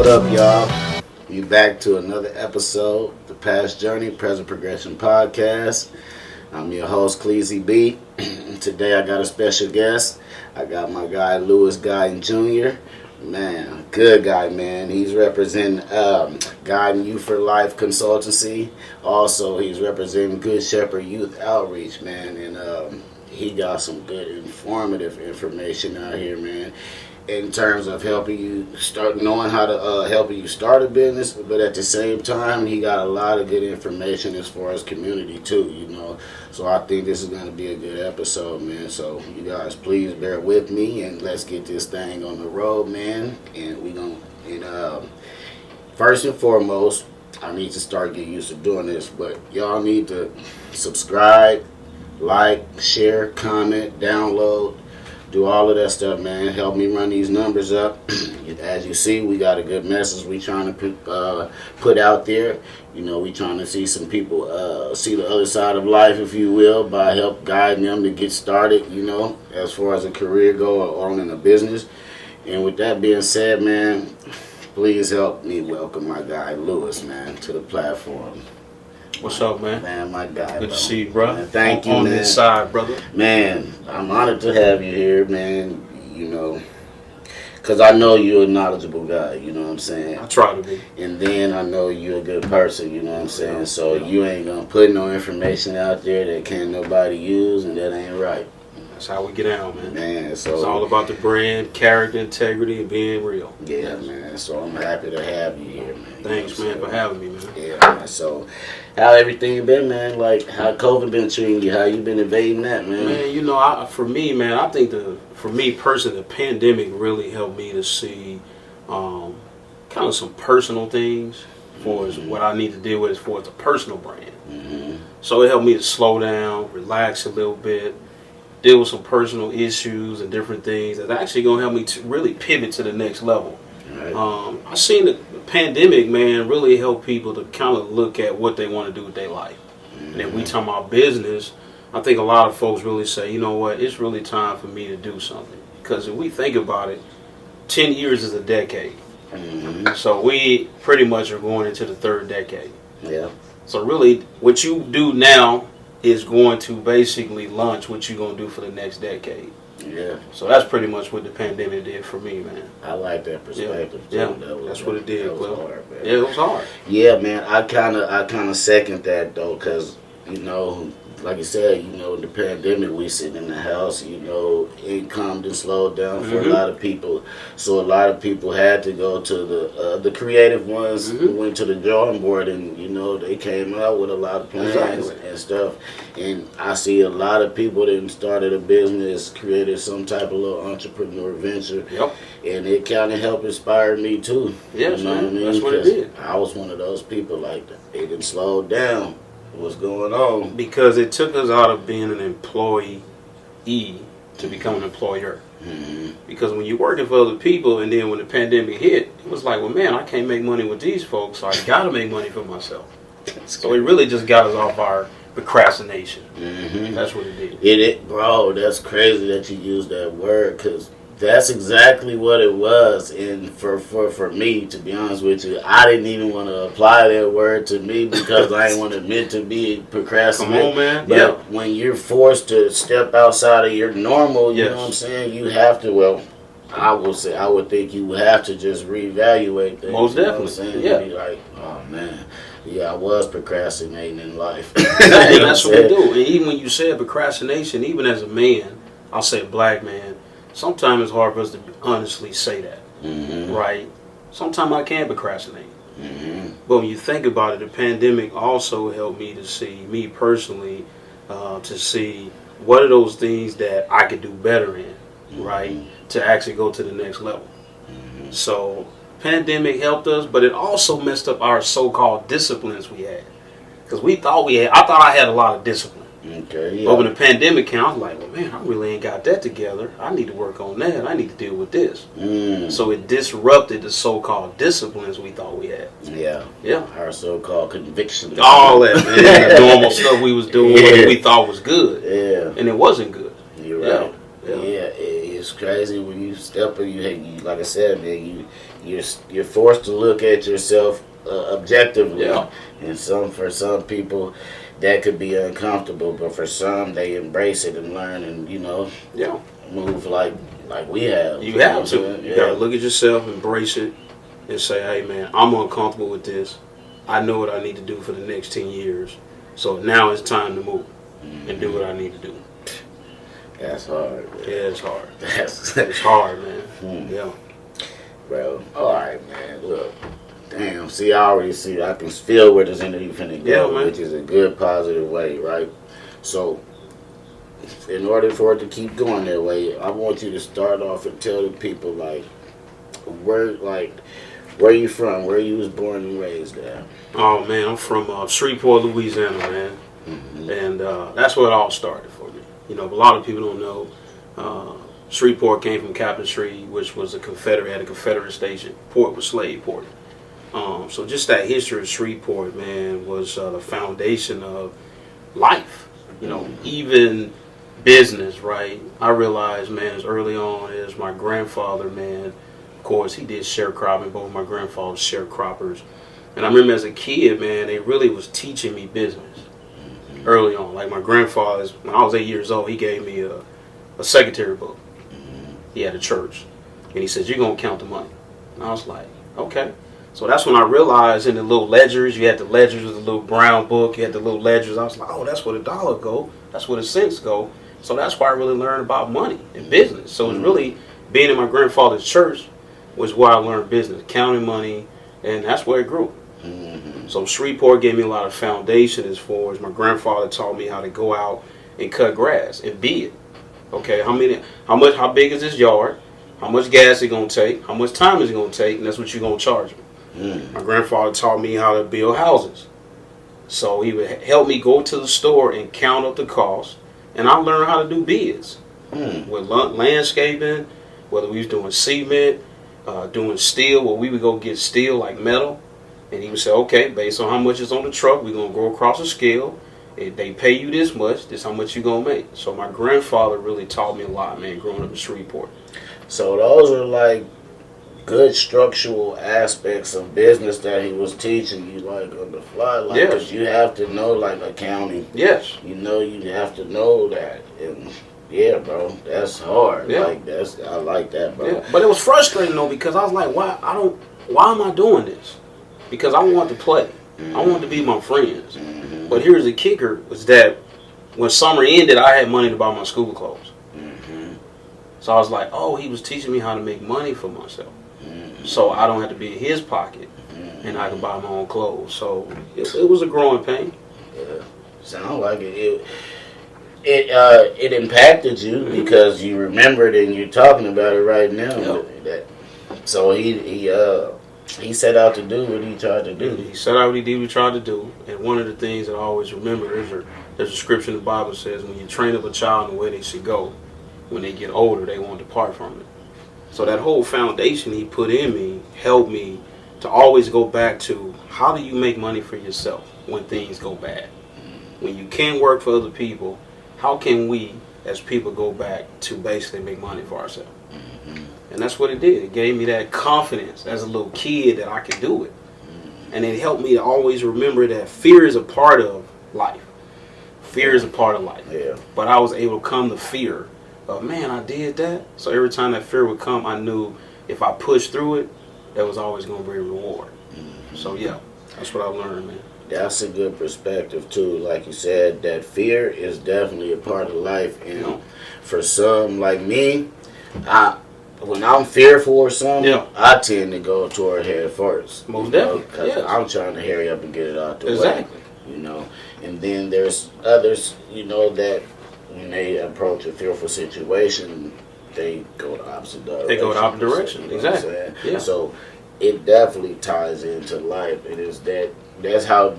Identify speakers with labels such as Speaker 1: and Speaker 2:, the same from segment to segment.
Speaker 1: What up, y'all? We back to another episode, the Past Journey, Present Progression Podcast. I'm your host, Cleasy B. Today I got a special guest. I got my guy, Lewis Guiden Jr. Man, good guy, man. He's representing Guiden Youth for Life Consultancy. Also, he's representing Good Shepherd Youth Outreach, man. And he got some good informative information out here, man, in terms of helping you start knowing how to helping you start a business, but at the same time he got a lot of good information as far as community too, you know. So I think this is going to be a good episode, man. So you guys please bear with me and let's get this thing on the road, man. And we gonna, first and foremost, I need to start getting used to doing this, but y'all need to subscribe, like, share, comment, download, do all of that stuff, man. Help me run these numbers up. As you see, we got a good message we trying to put out there. You know, we trying to see some people see the other side of life, if you will, by help guiding them to get started, you know, as far as a career go or in a business. And with that being said, man, please help me welcome my guy Lewis, man, to the platform.
Speaker 2: What's up, man?
Speaker 1: Man, my guy.
Speaker 2: Good to see you, bro.
Speaker 1: Man, thank you,
Speaker 2: on
Speaker 1: man.
Speaker 2: this side, brother.
Speaker 1: Man, I'm honored to have you here, man. You know, because I know you're a knowledgeable guy, you know what I'm saying?
Speaker 2: I try to be.
Speaker 1: And then I know you're a good person, you know what I'm saying? So you ain't going to put no information out there that can't nobody use, and that ain't right.
Speaker 2: That's how we get out, man.
Speaker 1: Man, so
Speaker 2: it's all about the brand, character, integrity, and being real.
Speaker 1: Yeah, man. So I'm happy to have you here, man.
Speaker 2: Thanks, man, for having me, man.
Speaker 1: Yeah, man. So how everything been, man? Like, how COVID been treating you? How you been evading that, man?
Speaker 2: Man, you know, for me, man, I think for me personally, the pandemic really helped me to see kind of some personal things for what I need to deal with as far as the personal brand.
Speaker 1: Mm-hmm.
Speaker 2: So it helped me to slow down, relax a little bit, deal with some personal issues and different things that actually going to help me to really pivot to the next level.
Speaker 1: Right.
Speaker 2: I seen the pandemic, man, really help people to kind of look at what they want to do with their life. Mm-hmm. And if we talk about business, I think a lot of folks really say, you know what, it's really time for me to do something. Because if we think about it, 10 years is a decade.
Speaker 1: Mm-hmm.
Speaker 2: So we pretty much are going into the third decade.
Speaker 1: Yeah.
Speaker 2: So really, what you do now is going to basically launch what you're going to do for the next decade.
Speaker 1: Yeah.
Speaker 2: So that's pretty much what the pandemic did for me, man.
Speaker 1: I like that perspective.
Speaker 2: Yeah,
Speaker 1: too.
Speaker 2: that's what it did.
Speaker 1: That was hard, man.
Speaker 2: Yeah, it was hard.
Speaker 1: Yeah, man. I kind of second that though, because you know, like you said, you know, the pandemic, we sitting in the house, you know, income done slowed down for a lot of people. So a lot of people had to go to the creative ones who went to the drawing board, and you know, they came out with a lot of plans and stuff. And I see a lot of people that started a business, created some type of little entrepreneur venture.
Speaker 2: Yep.
Speaker 1: And it kind of helped inspire me too.
Speaker 2: Yes,
Speaker 1: you know
Speaker 2: man.
Speaker 1: what I mean?
Speaker 2: That's what it did.
Speaker 1: I was one of those people like that. They didn't slow down. What's going on?
Speaker 2: Because it took us out of being an employee to become an employer.
Speaker 1: Mm-hmm.
Speaker 2: Because when you're working for other people, and then when the pandemic hit, it was like, well, man, I can't make money with these folks, so I got to make money for myself. So it really just got us off our procrastination.
Speaker 1: Mm-hmm.
Speaker 2: That's what it did.
Speaker 1: Bro, that's crazy that you used that word, because that's exactly what it was. And for me, to be honest with you, I didn't even want to apply that word to me because I didn't want to admit to be procrastinating.
Speaker 2: Come on, man.
Speaker 1: But when you're forced to step outside of your normal, you know what I'm saying, you have to, well, I would think you would have to just reevaluate things.
Speaker 2: Most definitely.
Speaker 1: You know what I'm saying?
Speaker 2: Yeah.
Speaker 1: Be like, oh man, yeah, I was procrastinating in life.
Speaker 2: Exactly. That's what we do. And even when you say procrastination, even as a man, I'll say a black man, sometimes it's hard for us to honestly say that, right? Sometimes I can procrastinate. But when you think about it, the pandemic also helped me to see, me personally, to see what are those things that I could do better in, right? To actually go to the next level. So pandemic helped us, but it also messed up our so-called disciplines we had. Because I thought I had a lot of discipline.
Speaker 1: Okay, yeah.
Speaker 2: But when the pandemic came, I was like, well, man, I really ain't got that together. I need to work on that. I need to deal with this. So it disrupted the so-called disciplines we thought we had.
Speaker 1: Yeah.
Speaker 2: Yeah.
Speaker 1: Our so-called convictions.
Speaker 2: All that, man. The normal stuff we was doing, what we thought was good.
Speaker 1: Yeah.
Speaker 2: And it wasn't good.
Speaker 1: You're right. Yeah. It's crazy when you step in, you like I said, man, you you're forced to look at yourself objectively.
Speaker 2: Yeah.
Speaker 1: And for some people that could be uncomfortable, but for some they embrace it and learn and
Speaker 2: Yeah.
Speaker 1: move like we have.
Speaker 2: You have to. You gotta look at yourself, embrace it, and say, "Hey, man, I'm uncomfortable with this. I know what I need to do for the next 10 years. So now it's time to move and do what I need to do."
Speaker 1: That's hard. Man.
Speaker 2: Yeah, it's hard. It's hard, man. Yeah.
Speaker 1: Bro, all right, man. Look, damn. See, I can feel where this interview finna go,
Speaker 2: man.
Speaker 1: which is a good, positive way, right? So, in order for it to keep going that way, I want you to start off and tell the people where you from, where you was born and raised at.
Speaker 2: Oh man, I'm from Shreveport, Louisiana, man, and that's where it all started for me. A lot of people don't know. Shreveport came from Captain Shreve, which was had a Confederate station. Port was slave port. So just that history of Shreveport, man, was the foundation of life. Even business, right? I realized, man, as early on as my grandfather, man, of course, he did sharecropping. Both my grandfathers sharecroppers. And I remember as a kid, man, they really was teaching me business early on. Like my grandfather's, when I was 8 years old, he gave me a secretary book. He had a church. And he says, "You're going to count the money." And I was like, okay. So that's when I realized in the little ledgers, you had the ledgers with the little brown book, you had the little ledgers. I was like, oh, that's where the dollar go. That's where the cents go. So that's why I really learned about money and business. So it's really being in my grandfather's church was where I learned business, counting money, and that's where it grew. So Shreveport gave me a lot of foundation as far as my grandfather taught me how to go out and cut grass and be it. Okay, how big is this yard? How much gas is it gonna take? How much time is it gonna take? And that's what you're gonna charge me. My grandfather taught me how to build houses. So he would help me go to the store and count up the cost. And I learned how to do bids with landscaping, whether we was doing cement, doing steel, where we would go get steel like metal. And he would say, okay, based on how much is on the truck, we're going to go across the scale. If they pay you this much, this is how much you're going to make. So my grandfather really taught me a lot, man, growing up in Shreveport.
Speaker 1: So those are like good structural aspects of business that he was teaching you like on the fly. Like,
Speaker 2: yes.
Speaker 1: 'cause you have to know like accounting.
Speaker 2: Yes.
Speaker 1: You have to know that. And yeah, bro, that's hard.
Speaker 2: Yeah.
Speaker 1: I like that, bro.
Speaker 2: Yeah. But it was frustrating though, because I was like, why am I doing this? Because I want to play. I want to be my friends. But here's the kicker, was that when summer ended, I had money to buy my school clothes. So I was like, oh, he was teaching me how to make money for myself. So I don't have to be in his pocket. And I can buy my own clothes. So it was a growing pain.
Speaker 1: Yeah. Sound like it. It impacted you because you remembered and you're talking about it right now.
Speaker 2: Yep.
Speaker 1: So he set out to do what he tried to do.
Speaker 2: He set out what he tried to do. And one of the things that I always remember is there's a scripture in the Bible that says, when you train up a child in the way they should go, when they get older, they won't depart from it. So that whole foundation he put in me helped me to always go back to, how do you make money for yourself when things go bad? When you can't work for other people, how can we as people go back to basically make money for ourselves? And that's what it did. It gave me that confidence as a little kid that I could do it. And it helped me to always remember that fear is a part of life. Fear is a part of life.
Speaker 1: Yeah.
Speaker 2: But I was able to come to fear of, man, I did that. So every time that fear would come, I knew if I pushed through it, there was always going to be a reward. So yeah, that's what I learned, man.
Speaker 1: That's a good perspective too. Like you said, that fear is definitely a part of life. And for some like me, when I'm fearful or something, I tend to go toward head first.
Speaker 2: Most definitely.
Speaker 1: Because I'm trying to hurry up and get it out the way.
Speaker 2: Exactly.
Speaker 1: And then there's others, that when they approach a fearful situation, they go the opposite direction.
Speaker 2: They go the opposite direction. Exactly. Yeah.
Speaker 1: So it definitely ties into life. It is that's how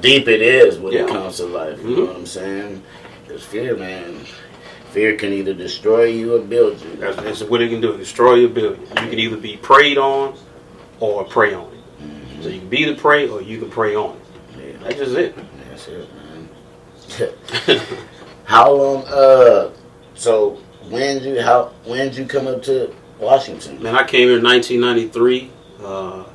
Speaker 1: deep it is when it comes to life. You know what I'm saying? Because fear, man. Fear can either destroy you or build you.
Speaker 2: That's what it can do. Destroy or build you. You can either be preyed on or prey on it. So you can be the prey or you can prey on it. Yeah. That's just it.
Speaker 1: That's it, man. How long? So when did you come up to Washington?
Speaker 2: Man, I came here in 1993.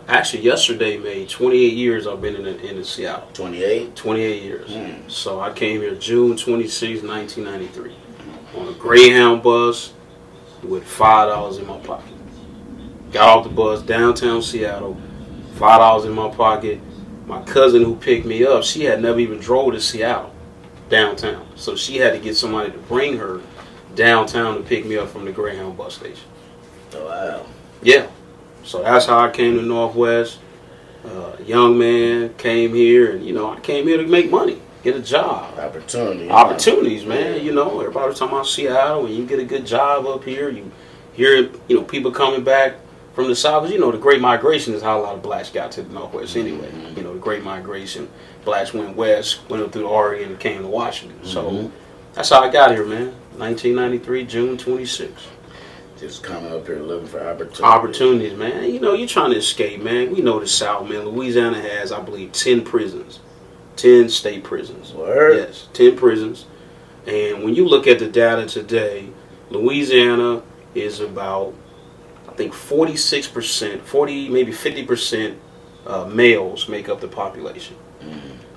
Speaker 2: Actually, yesterday made 28 years I've been in Seattle.
Speaker 1: 28?
Speaker 2: 28 years. So I came here June 26, 1993 on a Greyhound bus with $5 in my pocket. Got off the bus downtown Seattle, $5 in my pocket. My cousin who picked me up, she had never even drove to Seattle downtown. So she had to get somebody to bring her downtown to pick me up from the Greyhound bus station.
Speaker 1: Oh, wow.
Speaker 2: Yeah. So that's how I came to Northwest. Young man, came here, and I came here to make money, get a job. Opportunities, man. Everybody talking about Seattle, and you get a good job up here. You hear, people coming back from the South. Because, the Great Migration is how a lot of blacks got to the Northwest anyway. The Great Migration, blacks went west, went up through Oregon, and came to Washington. So that's how I got here, man. 1993, June 26th.
Speaker 1: Just coming up here looking for
Speaker 2: opportunities, man. You're trying to escape, man. We know the South, man. Louisiana has, I believe, 10 prisons. 10 state prisons.
Speaker 1: Word?
Speaker 2: Yes, 10 prisons. And when you look at the data today, Louisiana is about, I think, 46%, 40, maybe 50% males make up the population.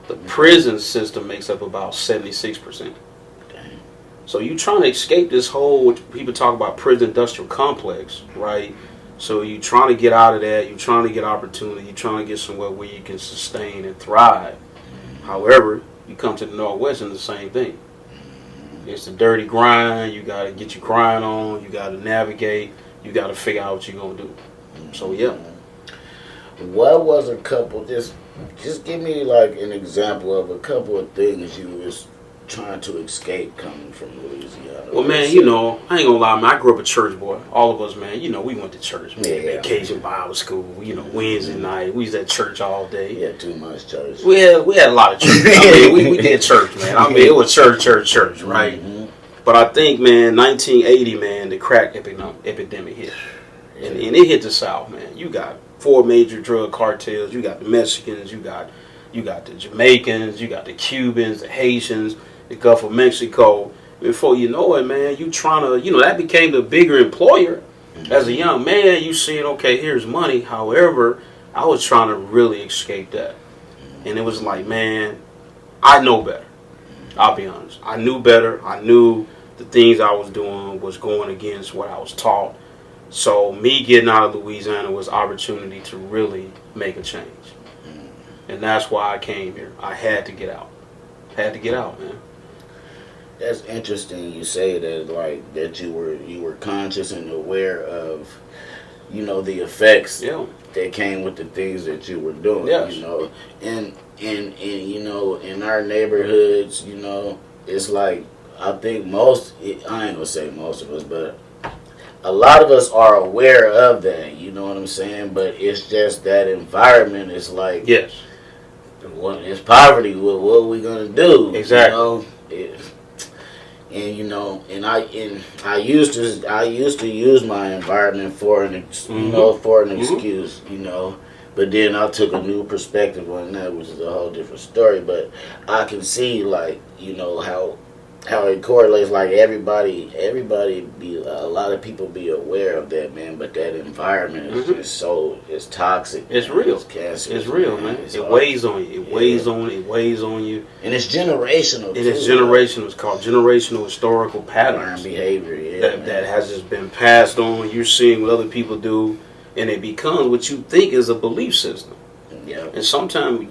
Speaker 2: The prison system makes up about 76%. So you're trying to escape this whole, what people talk about, prison industrial complex, right? So you're trying to get out of that. You're trying to get opportunity. You're trying to get somewhere where you can sustain and thrive. However, you come to the Northwest and the same thing. It's the dirty grind. You got to get your grind on. You got to navigate. You got to figure out what you're going to do. So, yeah.
Speaker 1: What was a couple, just give me like an example of a couple of things you was trying to escape coming from Louisiana?
Speaker 2: Well, man, I ain't gonna lie, man. I grew up a church boy. All of us, man, we went to church. Man.
Speaker 1: Yeah.
Speaker 2: Occasion Bible school, Wednesday night. We was at church all day.
Speaker 1: Yeah, too much church.
Speaker 2: We had a lot of church. We did church, man. It was church, right? But I think, man, 1980, man, the crack epidemic hit. And it hit the South, man. You got 4 major drug cartels. You got the Mexicans. You got the Jamaicans. You got the Cubans, the Haitians, the Gulf of Mexico. Before you know it, man, you trying to, that became the bigger employer. As a young man, you seeing, okay, here's money. However, I was trying to really escape that. And it was like, man, I know better. I'll be honest. I knew better. I knew the things I was doing was going against what I was taught. So me getting out of Louisiana was opportunity to really make a change. And that's why I came here. I had to get out. Man.
Speaker 1: That's interesting. You say that, like, that you were conscious and aware of, the effects that came with the things that you were doing.
Speaker 2: Yes.
Speaker 1: And in our neighborhoods, it's like, I think I ain't gonna say most of us, but a lot of us are aware of that. You know what I'm saying? But it's just that environment is like,
Speaker 2: yes.
Speaker 1: It's poverty. What are we gonna do?
Speaker 2: Exactly.
Speaker 1: And I used to use my environment for an excuse. But then I took a new perspective on that, which is a whole different story. But I can see, like, how it correlates. Like, everybody a lot of people be aware of that, man. But that environment is just it's toxic.
Speaker 2: It's real.
Speaker 1: It's cancer.
Speaker 2: It's real, man. It weighs on you. It weighs on you.
Speaker 1: And it's generational.
Speaker 2: It's generational. It's called generational historical patterns.
Speaker 1: Learned behavior.
Speaker 2: That has just been passed on. You're seeing what other people do, and it becomes what you think is a belief system.
Speaker 1: Yeah.
Speaker 2: And sometimes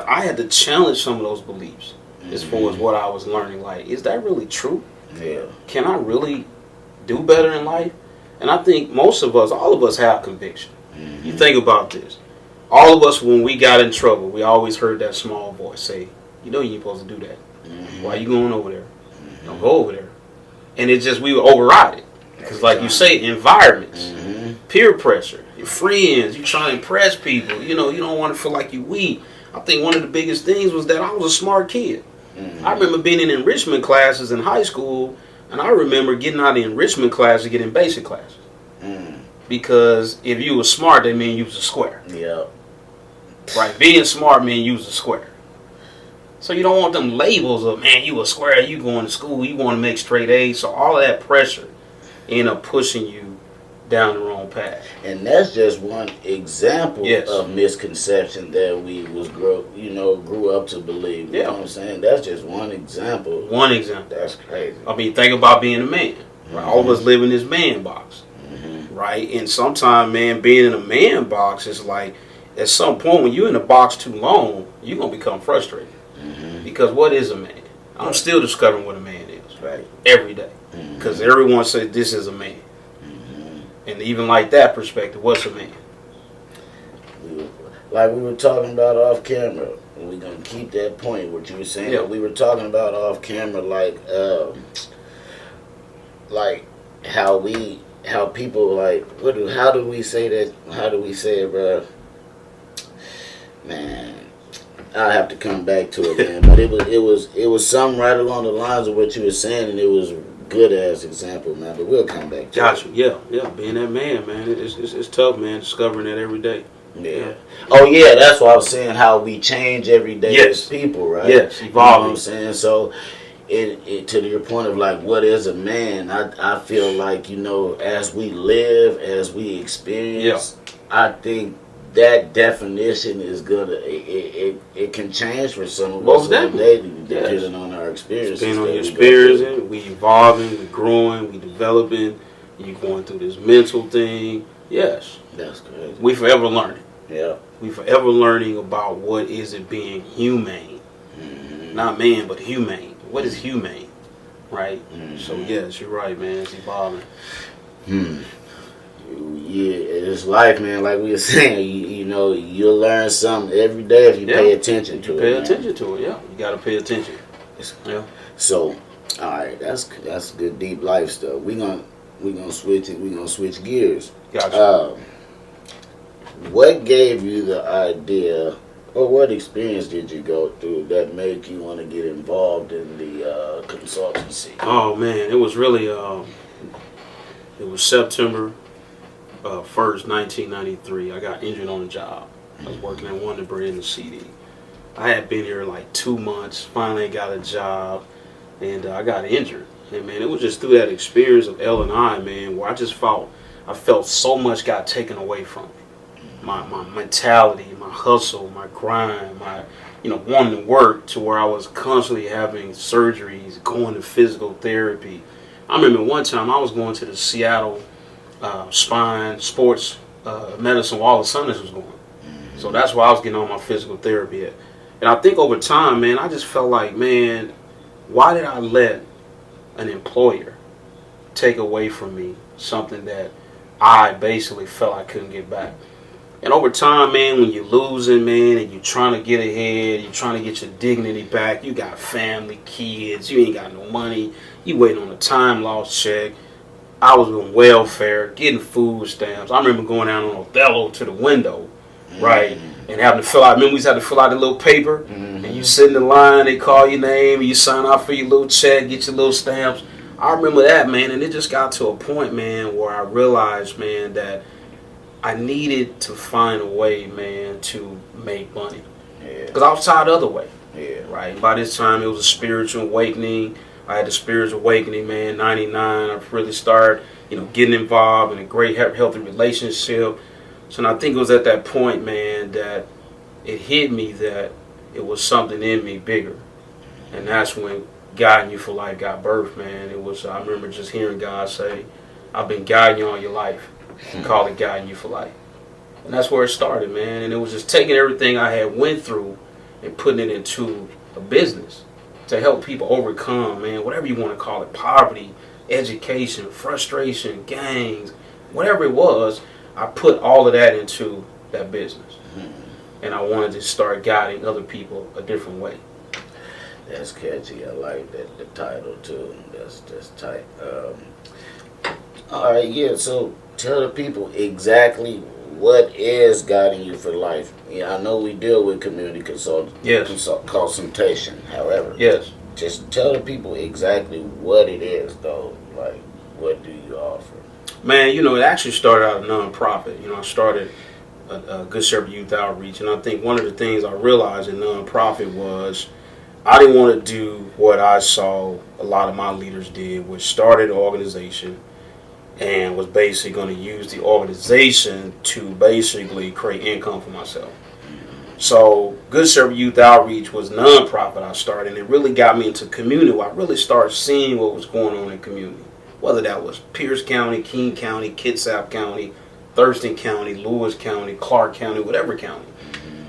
Speaker 2: I had to challenge some of those beliefs. As far as what I was learning, like, is that really true?
Speaker 1: Yeah.
Speaker 2: Can I really do better in life? And I think all of us have conviction. You think about this. All of us, when we got in trouble, we always heard that small voice say, you ain't supposed to do that. Why you going over there? Don't go over there. And it's just, we would override it. Because like you say, environments, peer pressure, your friends, you trying to impress people. You don't want to feel like you weak. I think one of the biggest things was that I was a smart kid. I remember being in enrichment classes in high school, and I remember getting out of enrichment classes to get in basic classes. Because if you were smart, that mean you was a square.
Speaker 1: Yeah.
Speaker 2: Right? Being smart mean you was a square. So you don't want them labels of, man, you a square, you going to school, you want to make straight A's. So all of that pressure end up pushing you down the wrong own path.
Speaker 1: And that's just one example
Speaker 2: Yes.
Speaker 1: of misconception that we grew up to believe. You
Speaker 2: Yeah.
Speaker 1: know what I'm saying? That's just one example.
Speaker 2: One example.
Speaker 1: That's crazy.
Speaker 2: I mean, think about being a man. Right? All of us live in this man box. Right? And sometimes, man, being in a man box is like, at some point when you're in the box too long, you're going to become frustrated. Because what is a man? I'm still discovering what a man is.
Speaker 1: Right.
Speaker 2: Every day. Because everyone says this is a man. And even like that perspective, what's a man?
Speaker 1: Like we were talking about off camera, and we're going to keep that point, what you were saying.
Speaker 2: Yeah.
Speaker 1: We were talking about off camera, how people, like, how do we say that? How do we say it, bro? Man, I'll have to come back to it, man. But it was something right along the lines of what you were saying, and it was good as example, man. But we'll come back to
Speaker 2: Gotcha.
Speaker 1: it.
Speaker 2: Yeah. Being that man, it's tough, man. Discovering that every day.
Speaker 1: Yeah. Oh, yeah. That's why I was saying how we change every day as people, right?
Speaker 2: Yes.
Speaker 1: You know
Speaker 2: Evolving.
Speaker 1: what I'm saying? So, to your point of like, what is a man? I feel like, as we live, as we experience, I think that definition is good. It can change for some of us depending on our experiences.
Speaker 2: Depending on your experience, we evolving, we growing, we developing. You going through this mental thing. Yes.
Speaker 1: That's crazy.
Speaker 2: We forever learning.
Speaker 1: Yeah.
Speaker 2: We forever learning about what is it being humane. Not man, but humane. What is humane? Right? So yes, you're right, man. It's evolving.
Speaker 1: Yeah, it's life, man. Like we were saying, you'll learn something every day if you pay attention to it.
Speaker 2: Pay attention to it, yeah. You gotta pay attention. Yeah.
Speaker 1: So, all right, that's good deep life stuff. We gonna switch it. We gonna switch gears.
Speaker 2: Gotcha.
Speaker 1: What gave you the idea, or what experience did you go through that made you want to get involved in the consultancy?
Speaker 2: Oh man, it was really it was September 1st, 1993. I got injured on the job. I was working at Wonder Bread in the CD. I had been here like 2 months. Finally got a job, and I got injured. And man, it was just through that experience of L&I, man, where I felt so much got taken away from me. My mentality, my hustle, my grind, my wanting to work, to where I was constantly having surgeries, going to physical therapy. I remember one time I was going to the Seattle spine sports medicine where all the Sunners was going. So that's where I was getting all my physical therapy at. And I think over time, man, I just felt like, man, why did I let an employer take away from me something that I basically felt I couldn't get back? And over time, man, when you're losing, man, and you're trying to get ahead, you're trying to get your dignity back, you got family, kids, you ain't got no money, you waiting on a time loss check. I was on welfare, getting food stamps. I remember going down on Othello to the window, right, and having to fill out, remember we used to have to fill out a little paper, and you sit in the line, they call your name, and you sign off for your little check, get your little stamps. I remember that, man, and it just got to a point, man, where I realized, man, that I needed to find a way, man, to make money. Because I was tired the other way. Right? By this time, it was a spiritual awakening. I had the spiritual awakening, man, 99. I really started, getting involved in a great, healthy relationship. So I think it was at that point, man, that it hit me that it was something in me bigger. And that's when Guiding You for Life got birthed, man. I remember just hearing God say, I've been guiding you all your life. Call it Guiding You for Life. And that's where it started, man. And it was just taking everything I had went through and putting it into a business to help people overcome, man, whatever you want to call it, poverty, education, frustration, gangs, whatever it was. I put all of that into that business. And I wanted to start guiding other people a different way.
Speaker 1: That's catchy. I like that, the title too. That's tight. All right, yeah. So tell the people exactly what is Guiding You for Life. I know we deal with community consultation. However,
Speaker 2: yes,
Speaker 1: just tell the people exactly what it is, though. Like, what do you offer?
Speaker 2: Man, it actually started out a nonprofit. I started a Good Shepherd Youth Outreach, and I think one of the things I realized in nonprofit was I didn't want to do what I saw a lot of my leaders did, which started an organization, and was basically going to use the organization to basically create income for myself. So Good Shepherd Youth Outreach was nonprofit I started, and it really got me into community where I really started seeing what was going on in community. Whether that was Pierce County, King County, Kitsap County, Thurston County, Lewis County, Clark County, whatever county.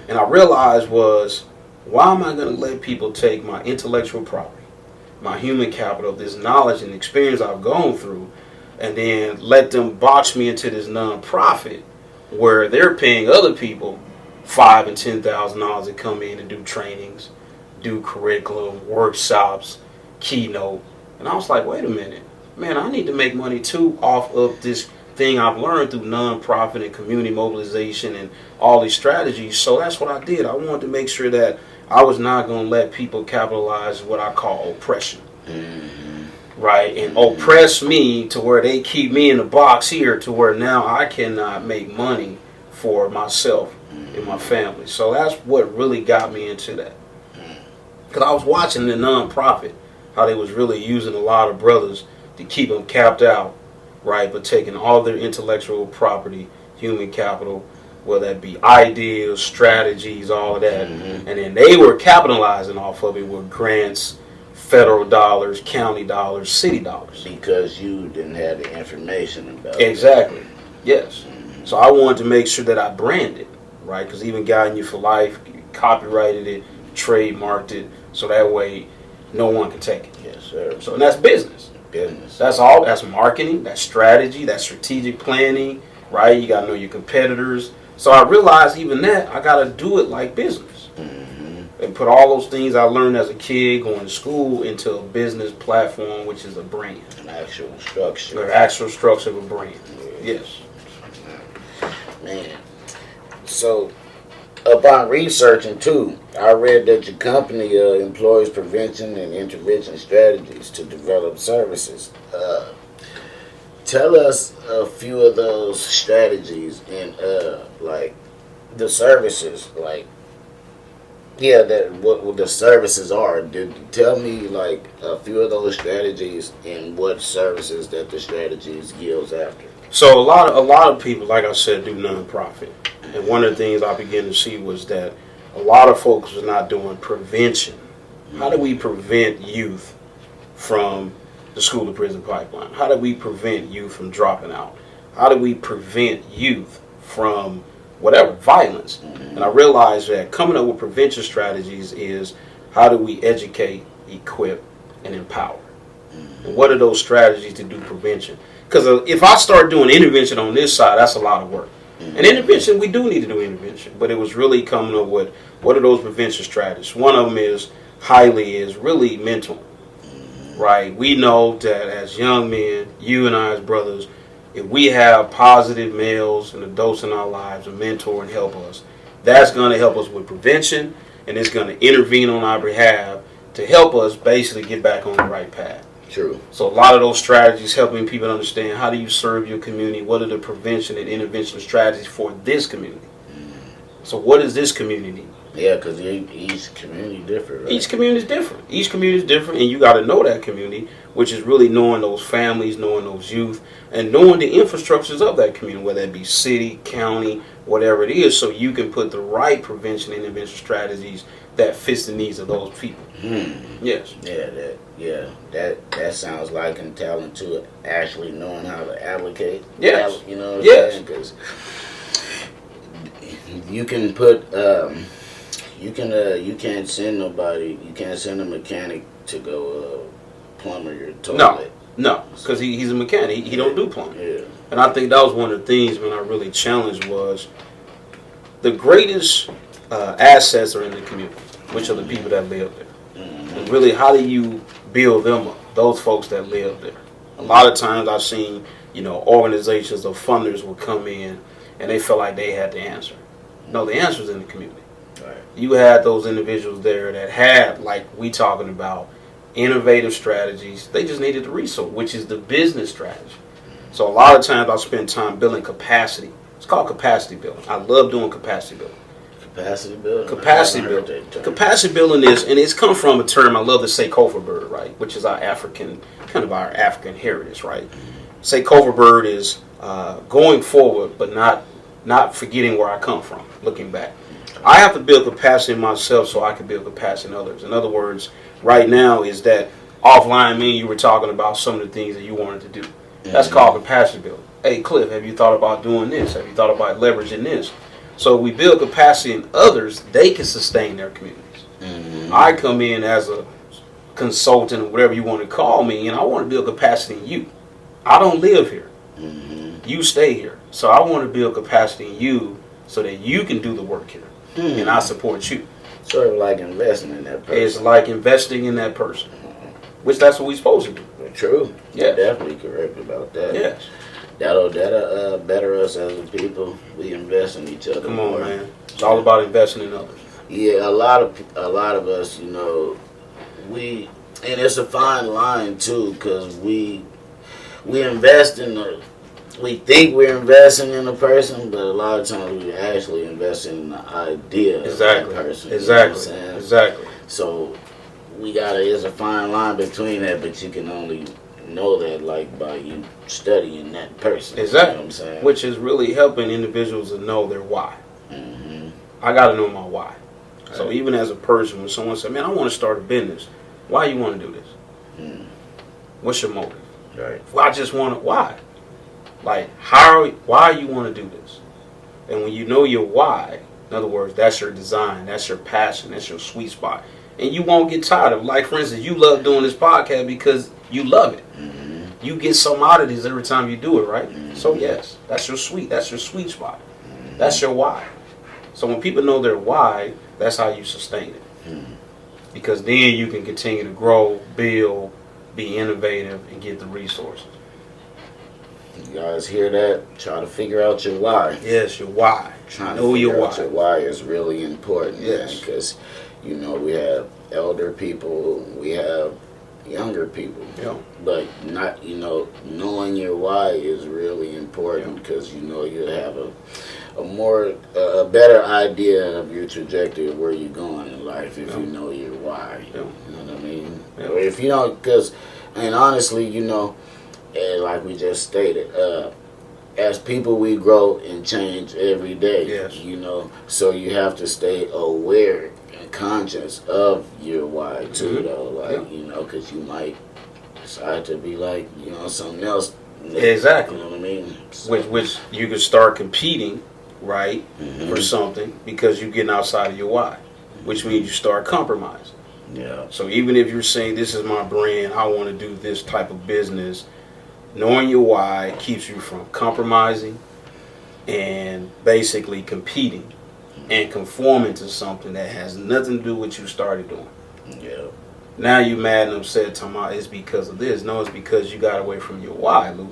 Speaker 2: And I realized was, why am I going to let people take my intellectual property, my human capital, this knowledge and experience I've gone through, and then let them box me into this nonprofit where they're paying other people $5,000 and $10,000 to come in and do trainings, do curriculum, workshops, keynote. And I was like, wait a minute, man, I need to make money too off of this thing I've learned through nonprofit and community mobilization and all these strategies. So that's what I did. I wanted to make sure that I was not going to let people capitalize what I call oppression. Right? And oppress me to where they keep me in the box here to where now I cannot make money for myself and my family. So that's what really got me into that. Because I was watching the nonprofit, how they was really using a lot of brothers to keep them capped out, right? But taking all their intellectual property, human capital, whether that be ideas, strategies, all of that. And then they were capitalizing off of it with grants, federal dollars, county dollars, city dollars.
Speaker 1: Because you didn't have the information about
Speaker 2: Exactly. Yes. So I wanted to make sure that I branded, right? Because even Guiden You for Life copyrighted it, trademarked it, so that way no one can take it.
Speaker 1: Yes, sir.
Speaker 2: So and that's business.
Speaker 1: Business.
Speaker 2: That's all. That's marketing. That's strategy. That's strategic planning, right? You got to know your competitors. So I realized even that I got to do it like business. And put all those things I learned as a kid going to school into a business platform, which is a brand.
Speaker 1: An actual structure.
Speaker 2: The actual structure of a brand. Yes.
Speaker 1: Man. So, upon researching too, I read that your company employs prevention and intervention strategies to develop services. Tell us a few of those strategies and like the services, like that what the services are. Tell me like a few of those strategies and what services that the strategies yields after.
Speaker 2: So a lot of people, like I said, do nonprofit, and one of the things I began to see was that a lot of folks was not doing prevention. How do we prevent youth from the school to prison pipeline? How do we prevent youth from dropping out? How do we prevent youth from whatever violence? And I realized that coming up with prevention strategies is how do we educate, equip, and empower? And what are those strategies to do prevention? Because if I start doing intervention on this side, that's a lot of work. And intervention, we do need to do intervention, but it was really coming up with what are those prevention strategies. One of them is really mental, right? We know that as young men, you and I as brothers, if we have positive males and adults in our lives to mentor and help us, that's going to help us with prevention, and it's going to intervene on our behalf to help us basically get back on the right path.
Speaker 1: True.
Speaker 2: So a lot of those strategies helping people understand how do you serve your community, what are the prevention and intervention strategies for this community. So what does this community need?
Speaker 1: Yeah, because each community different, right?
Speaker 2: Each community is different. Each community is different, and you got to know that community, which is really knowing those families, knowing those youth, and knowing the infrastructures of that community, whether it be city, county, whatever it is, so you can put the right prevention and intervention strategies that fits the needs of those people. Yes.
Speaker 1: Yeah, that sounds like and talent to actually knowing how to allocate.
Speaker 2: Yes.
Speaker 1: You know what I'm saying? Because you can put you can't send a mechanic to go plumber your toilet.
Speaker 2: No, because he's a mechanic. He don't do plumbing.
Speaker 1: Yeah.
Speaker 2: And I think that was one of the things when I really challenged was the greatest assets are in the community, which are the people that live there. And really, how do you build them up? Those folks that live there. A lot of times I've seen, organizations or funders will come in and they feel like they had the answer. No, the answer's in the community.
Speaker 1: Right.
Speaker 2: You had those individuals there that had, like we talking about, innovative strategies. They just needed the resource, which is the business strategy. So a lot of times I spend time building capacity. It's called capacity building. I love doing capacity building.
Speaker 1: Capacity building?
Speaker 2: Capacity building. Capacity building is, and it's come from a term I love to say, Kofa bird, right? Which is our African heritage, right? say Covert Bird is going forward, but not forgetting where I come from, looking back. I have to build capacity in myself so I can build capacity in others. In other words, right now is that offline me, you were talking about some of the things that you wanted to do. That's called capacity building. Hey, Cliff, have you thought about doing this? Have you thought about leveraging this? So we build capacity in others, they can sustain their communities. I come in as a consultant or whatever you want to call me, and I want to build capacity in you. I don't live here. You stay here. So I want to build capacity in you so that you can do the work here. And I support you.
Speaker 1: Sort of like investing in that person.
Speaker 2: It's like investing in that person, which that's what we're supposed to do.
Speaker 1: True.
Speaker 2: Yeah.
Speaker 1: Definitely correct about that.
Speaker 2: Yes.
Speaker 1: That'll better us as a people. We invest in each other.
Speaker 2: Come
Speaker 1: more.
Speaker 2: on, man. It's all about investing in others.
Speaker 1: Yeah, a lot of us, and it's a fine line too, because we invest we think we're investing in a person, but a lot of times we actually invest in the idea of that person.
Speaker 2: Exactly.
Speaker 1: So it's a fine line between that, but you can only know that like by you studying that person.
Speaker 2: Exactly.
Speaker 1: You know what I'm saying?
Speaker 2: Which is really helping individuals to know their why. I got to know my why. So even as a person, when someone says, man, I want to start a business, why you want to do this? What's your motive?
Speaker 1: Right.
Speaker 2: Well, I just want to, why? Like, why you want to do this? And when you know your why, in other words, that's your design, that's your passion, that's your sweet spot. And you won't get tired of it. Like, for instance, you love doing this podcast because you love it. You get some out of this every time you do it, right? So, yes, that's your sweet spot. That's your why. So when people know their why, that's how you sustain it. Because then you can continue to grow, build, be innovative, and get the resources.
Speaker 1: You guys hear that? Try to figure out your why.
Speaker 2: Yes, your why.
Speaker 1: Trying to figure out your why is really important.
Speaker 2: Yes.
Speaker 1: Because, we have elder people, we have younger people.
Speaker 2: Yeah.
Speaker 1: But not, knowing your why is really important because, you'll have a better idea of your trajectory of where you're going in life if you know your why.
Speaker 2: Yeah.
Speaker 1: You know what I mean?
Speaker 2: Yeah.
Speaker 1: Or if you don't, and honestly, and like we just stated, as people we grow and change every day.
Speaker 2: Yes.
Speaker 1: So you have to stay aware and conscious of your why too, though. Because you might decide to be like, something else.
Speaker 2: Exactly.
Speaker 1: You know what I mean?
Speaker 2: So. Which you could start competing, right, for something because you're getting outside of your why, which means you start compromising.
Speaker 1: Yeah.
Speaker 2: So even if you're saying this is my brand, I want to do this type of business, knowing your why keeps you from compromising and basically competing and conforming to something that has nothing to do with what you started doing.
Speaker 1: Yeah.
Speaker 2: Now you mad and upset, talking about it's because of this. No, it's because you got away from your why, Lou.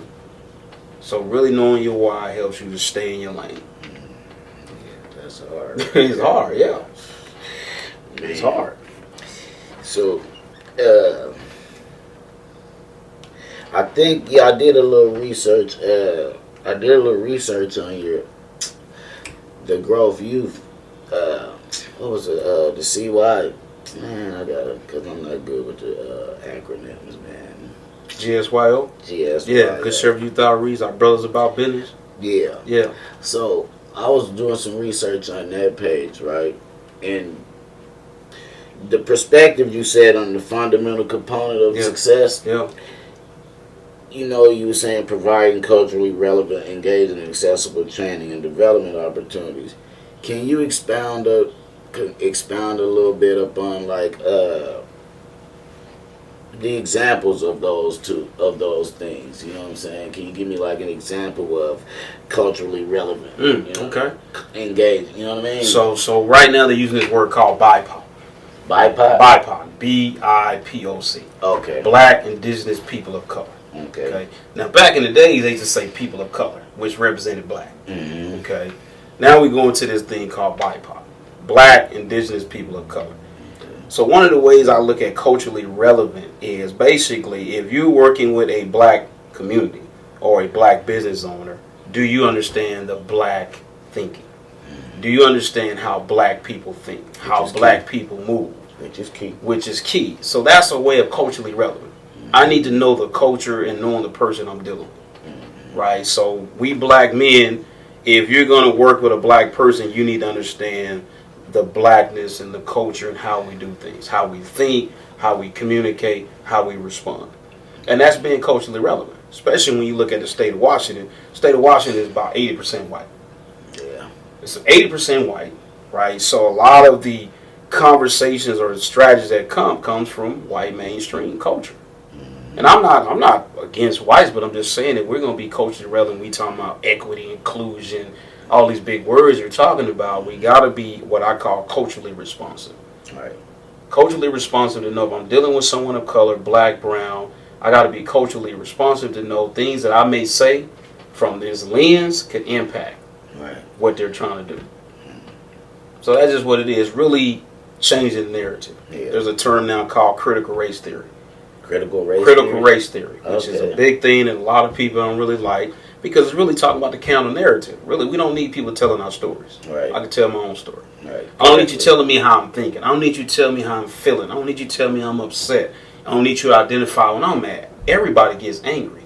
Speaker 2: So really knowing your why helps you to stay in your lane.
Speaker 1: Yeah, that's hard.
Speaker 2: It's hard, yeah. It's hard.
Speaker 1: So, I think I did a little research. On the growth youth. What was it? The CY. Man, I got it because I'm not good with the acronyms, man.
Speaker 2: GSYO?
Speaker 1: GSYO.
Speaker 2: Yeah, Good Service Youth Outreach, our brothers about business.
Speaker 1: Yeah.
Speaker 2: Yeah.
Speaker 1: So I was doing some research on that page, right? And the perspective you said on the fundamental component of success.
Speaker 2: Yeah.
Speaker 1: You were saying providing culturally relevant, engaging, and accessible training and development opportunities. Can you expound a little bit upon the examples of those things? You know what I'm saying? Can you give me like an example of culturally relevant?
Speaker 2: Okay.
Speaker 1: Engaging. You know what I mean?
Speaker 2: So right now they're using this word called BIPOC.
Speaker 1: BIPOC.
Speaker 2: BIPOC. BIPOC.
Speaker 1: Okay.
Speaker 2: Black Indigenous People of Color. Okay. Now back in the days they used to say people of color, which represented black. Okay. Now we go into this thing called BIPOC. Black Indigenous People of Color. So one of the ways I look at culturally relevant is basically if you're working with a black community or a black business owner, do you understand the black thinking? Do you understand how black people think? How black people move? Which is key. So that's a way of culturally relevant. I need to know the culture and knowing the person I'm dealing with. right? So we black men, if you're going to work with a black person, you need to understand the blackness and the culture and how we do things, how we think, how we communicate, how we respond. And that's being culturally relevant, especially when you look at the state of Washington. The state of Washington is about 80% white.
Speaker 1: Yeah.
Speaker 2: It's 80% white, right? So a lot of the conversations or the strategies that comes from white mainstream culture. And I'm not against whites, but I'm just saying that we're going to be culturally relevant. We talking about equity, inclusion, all these big words you're talking about. We got to be what I call culturally responsive.
Speaker 1: Right.
Speaker 2: Culturally responsive to know if I'm dealing with someone of color, black, brown, I got to be culturally responsive to know things that I may say from this lens could impact what they're trying to do. So that's just what it is. Really changing the narrative. Yeah. There's a term now called critical race theory.
Speaker 1: Critical race
Speaker 2: theory, which is a big thing that a lot of people don't really like because it's really talking about the counter narrative. Really, we don't need people telling our stories.
Speaker 1: Right.
Speaker 2: I can tell my own story.
Speaker 1: Right.
Speaker 2: I don't need you telling me how I'm thinking. I don't need you telling me how I'm feeling. I don't need you telling me I'm upset. I don't need you to identify when I'm mad. Everybody gets angry.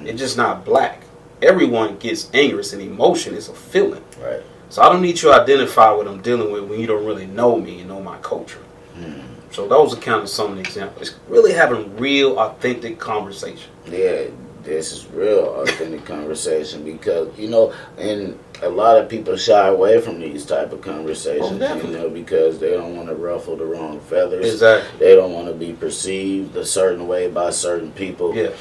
Speaker 2: It's just not black. Everyone gets angry. It's an emotion. It's a feeling.
Speaker 1: Right.
Speaker 2: So I don't need you to identify what I'm dealing with when you don't really know me and know my culture. So those are kind of some of the examples. It's really having real, authentic conversation.
Speaker 1: Yeah, this is real authentic conversation because, and a lot of people shy away from these type of conversations, because they don't want to ruffle the wrong feathers.
Speaker 2: Exactly.
Speaker 1: They don't want to be perceived a certain way by certain people.
Speaker 2: Yeah.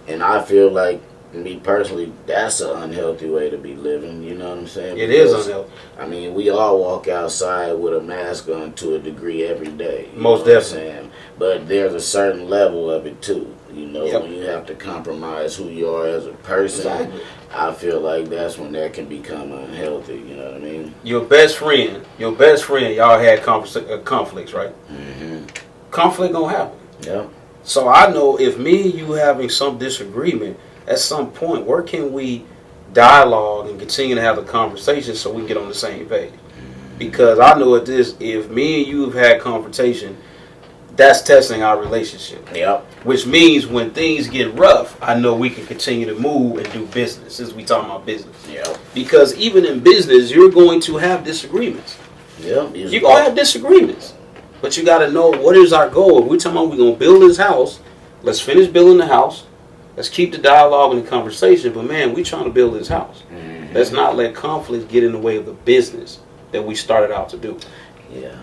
Speaker 1: And I feel like, me personally, that's an unhealthy way to be living. You know what I'm saying?
Speaker 2: It is unhealthy.
Speaker 1: I mean, we all walk outside with a mask on to a degree every day.
Speaker 2: Most definitely.
Speaker 1: But there's a certain level of it too. When you have to compromise who you are as a person.
Speaker 2: Exactly.
Speaker 1: I feel like that's when that can become unhealthy. You know what I mean?
Speaker 2: Your best friend, y'all had conflicts, right?
Speaker 1: Mm-hmm.
Speaker 2: Conflict gonna happen.
Speaker 1: Yeah.
Speaker 2: So I know if me and you having some disagreement, at some point, where can we dialogue and continue to have the conversation so we can get on the same page? Because I know if me and you have had confrontation, that's testing our relationship.
Speaker 1: Yep.
Speaker 2: Which means when things get rough, I know we can continue to move and do business, since we talking about business.
Speaker 1: Yep.
Speaker 2: Because even in business, you're going to have disagreements.
Speaker 1: Yep.
Speaker 2: You're going to have disagreements. But you got to know, what is our goal? If we're talking about we're going to build this house, let's finish building the house. Let's keep the dialogue and the conversation, but man, we trying to build this house. Mm-hmm. Let's not let conflict get in the way of the business that we started out to do.
Speaker 1: Yeah,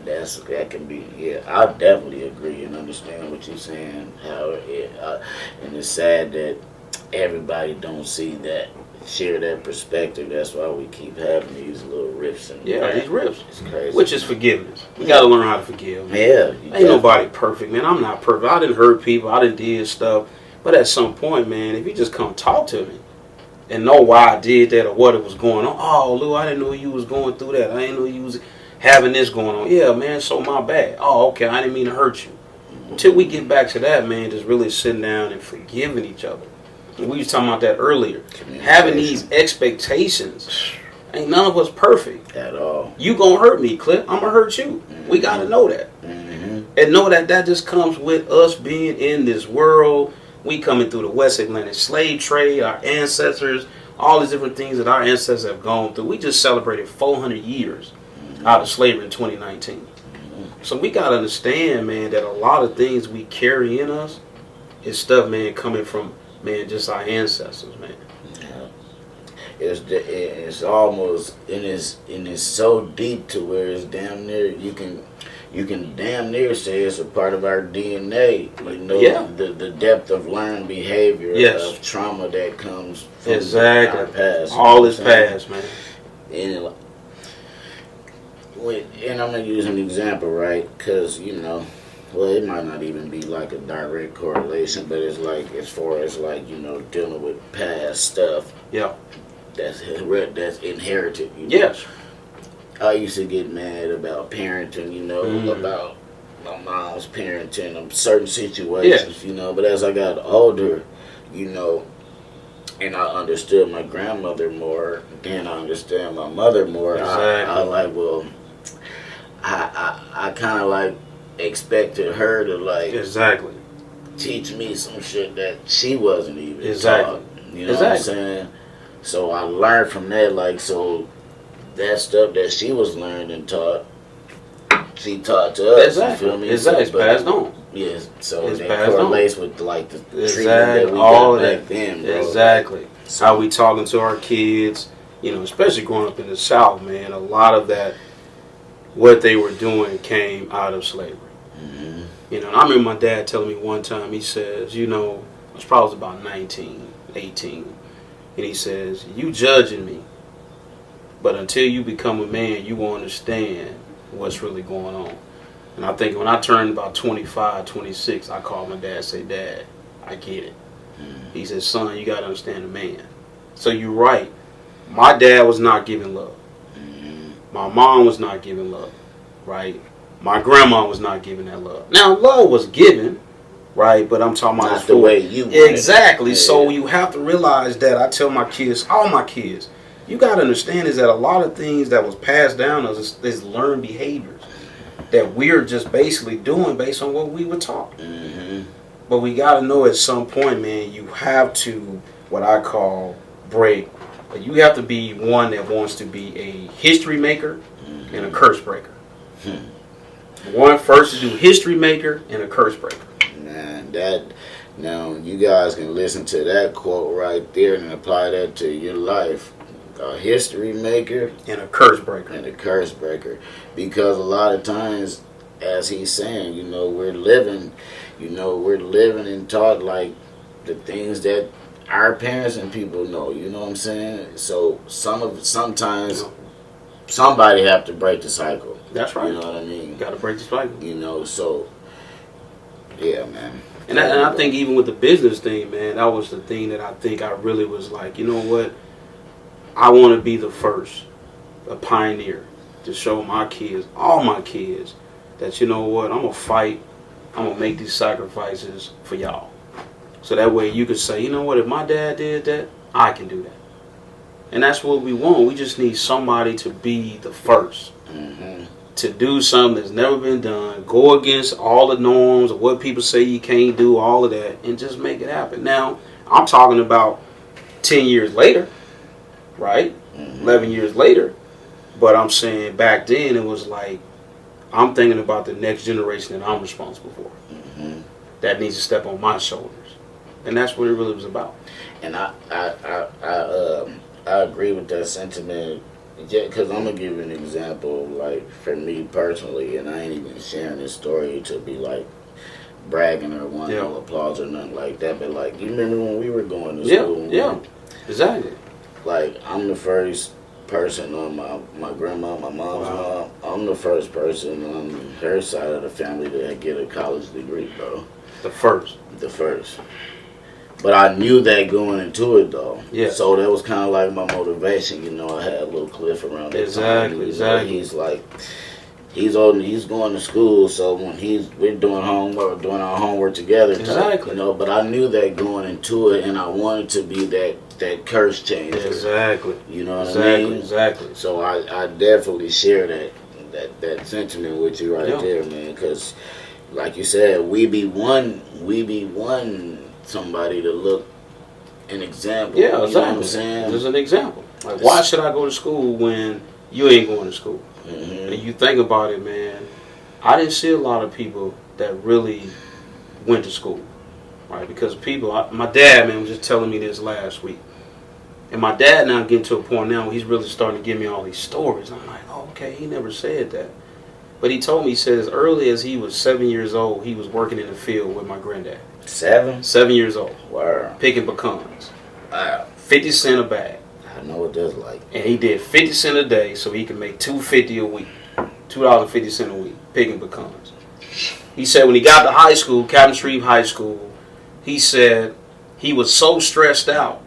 Speaker 1: that can be. Yeah, I definitely agree and understand what you're saying. And it's sad that everybody don't see that, share that perspective. That's why we keep having these little rifts.
Speaker 2: These rifts.
Speaker 1: It's crazy.
Speaker 2: Which is forgiveness. We got to learn how to forgive.
Speaker 1: Man. Yeah,
Speaker 2: ain't nobody perfect, man. I'm not perfect. I didn't hurt people. I didn't did stuff. But at some point, man, if you just come talk to me and know why I did that or what it was going on. Oh, Lou, I didn't know you was going through that. I didn't know you was having this going on. Yeah, man, so my bad. Oh, okay, I didn't mean to hurt you. Until we get back to that, man, just really sitting down and forgiving each other. And we was talking about that earlier. Having these expectations. Ain't none of us perfect.
Speaker 1: At all.
Speaker 2: You gonna hurt me, Cliff. I'm gonna hurt you. Mm-hmm. We gotta know that. Mm-hmm. And know that just comes with us being in this world. We coming through the West Atlantic slave trade, our ancestors, all these different things that our ancestors have gone through. We just celebrated 400 years out of slavery in 2019. So we got to understand, man, that a lot of things we carry in us is stuff, man, coming from, man, just our ancestors, man.
Speaker 1: Yeah. It's almost, and it's so deep to where it's damn near, you can damn near say it's a part of our DNA. The depth of learned behavior, of trauma that comes from our past.
Speaker 2: All is past, man.
Speaker 1: And I'm going to use an example, right? Because, it might not even be like a direct correlation, but it's like, as far as like, dealing with past stuff.
Speaker 2: Yeah.
Speaker 1: That's inherited.
Speaker 2: Yes.
Speaker 1: I used to get mad about parenting, about my mom's parenting in certain situations, but as I got older, and I understood my grandmother more, then I understand my mother more.
Speaker 2: Exactly.
Speaker 1: I kind of like expected her to
Speaker 2: exactly
Speaker 1: teach me some shit that she wasn't even
Speaker 2: exactly.
Speaker 1: taught. You know what I'm saying? So I learned from that, like, so that stuff that she was learned and taught, she taught to us.
Speaker 2: Exactly.
Speaker 1: You feel me?
Speaker 2: Exactly. It's passed on.
Speaker 1: Yes. So
Speaker 2: it's
Speaker 1: that correlates with like the treatment that we
Speaker 2: all
Speaker 1: got back then, bro.
Speaker 2: Exactly. So, how we talking to our kids, especially growing up in the South, man. A lot of that, what they were doing, came out of slavery.
Speaker 1: Mm-hmm.
Speaker 2: And I remember my dad telling me one time. He says, I was probably about 19, 18, and he says, "You judging me, but until you become a man, you won't understand what's really going on." And I think when I turned about 25, 26, I called my dad and said, "Dad, I get it." Mm-hmm. He said, "Son, you got to understand the man." So you're right. My dad was not giving love. Mm-hmm. My mom was not giving love, right? My grandma was not giving that love. Now, love was given, right? But I'm talking about
Speaker 1: not the way you want
Speaker 2: exactly.
Speaker 1: It.
Speaker 2: So you have to realize that I tell my kids, all my kids, you got to understand is that a lot of things that was passed down is learned behaviors that we're just basically doing based on what we were taught. Mm-hmm. But we got to know at some point, man, you have to, what I call, break. You have to be one that wants to be a history maker and a curse breaker. One first to do history maker and a curse breaker.
Speaker 1: Man, now you guys can listen to that quote right there and apply that to your life. A history maker
Speaker 2: and a curse breaker.
Speaker 1: Because a lot of times, as he's saying, we're living and taught like the things that our parents and people know. You know what I'm saying? So sometimes somebody have to break the cycle.
Speaker 2: That's right.
Speaker 1: You know what I mean?
Speaker 2: You got to break the cycle.
Speaker 1: So yeah, man.
Speaker 2: And I think even with the business thing, man, that was the thing that I think I really was like, you know what? I want to be the first, a pioneer, to show my kids, all my kids, that I'm going to fight, I'm going to make these sacrifices for y'all. So that way you can say, you know what, if my dad did that, I can do that. And that's what we want. We just need somebody to be the first. Mm-hmm. To do something that's never been done, go against all the norms of what people say you can't do, all of that, and just make it happen. Now, I'm talking about 10 years later, right? Mm-hmm. 11 years later. But I'm saying back then it was like, I'm thinking about the next generation that I'm responsible for. Mm-hmm. That needs to step on my shoulders. And that's what it really was about.
Speaker 1: And I agree with that sentiment. Yeah, because I'm going to give you an example, like, for me personally, and I ain't even sharing this story to be, like, bragging or wanting no applause or nothing like that, but, like, you remember when we were going to school?
Speaker 2: Yeah, exactly.
Speaker 1: Like, I'm the first person on my grandma, my mom's mom, I'm the first person on her side of the family to get a college degree, bro.
Speaker 2: The first.
Speaker 1: But I knew that going into it, though.
Speaker 2: Yeah.
Speaker 1: So that was kind of like my motivation. I had a little cliff around that time.
Speaker 2: Exactly.
Speaker 1: He's like, he's old and he's going to school. So when we're doing our homework together.
Speaker 2: Exactly.
Speaker 1: But I knew that going into it, and I wanted to be that curse changer.
Speaker 2: Exactly.
Speaker 1: You know what I mean?
Speaker 2: Exactly.
Speaker 1: So I definitely share that sentiment with you right there, man. Because, like you said, we be one somebody to look an example.
Speaker 2: Yeah, exactly.
Speaker 1: You know what I'm saying?
Speaker 2: Just an example. Like, why should I go to school when you ain't going to school? Mm-hmm. And you think about it, man. I didn't see a lot of people that really went to school, right? Because my dad, man, was just telling me this last week. And my dad now getting to a point now where he's really starting to give me all these stories. I'm like, oh, okay, he never said that. But he told me, he said as early as he was 7 years old, he was working in the field with my granddad.
Speaker 1: 7?
Speaker 2: 7 years old.
Speaker 1: Wow.
Speaker 2: Picking pecans. Wow. 50 cents a bag.
Speaker 1: I know what that's like.
Speaker 2: And he did 50 cents a day so he could make $2.50 a week. $2.50 a week picking pecans. He said when he got to high school, Captain Shreve High School, he said he was so stressed out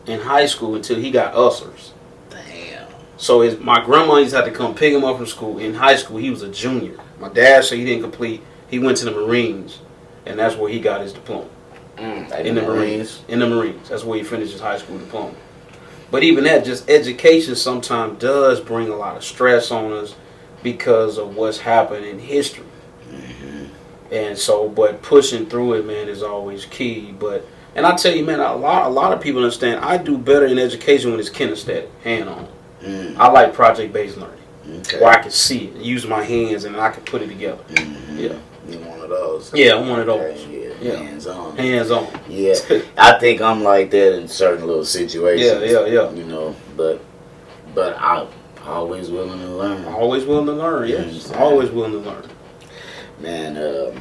Speaker 2: in high school until he got ulcers.
Speaker 1: Damn.
Speaker 2: So my grandma used to have to come pick him up from school. In high school, he was a junior. My dad said he didn't complete. He went to the Marines. And that's where he got his diploma. In the Marines. In the Marines. That's where he finished his high school diploma. But even that, just education sometimes does bring a lot of stress on us because of what's happened in history. Mm-hmm. And so, but pushing through it, man, is always key. But And I tell you, man, a lot of people understand I do better in education when it's kinesthetic, hand on. I like project based learning, where I can see it, use my hands, and I can put it together. Yeah,
Speaker 1: you one of those.
Speaker 2: Yeah, I'm one of those.
Speaker 1: Yeah. Hands on.
Speaker 2: Hands on.
Speaker 1: Yeah, I think I'm like that in certain little situations.
Speaker 2: Yeah.
Speaker 1: You know, but I'm always willing to learn.
Speaker 2: Always willing to learn. Yes, always willing to learn.
Speaker 1: Man,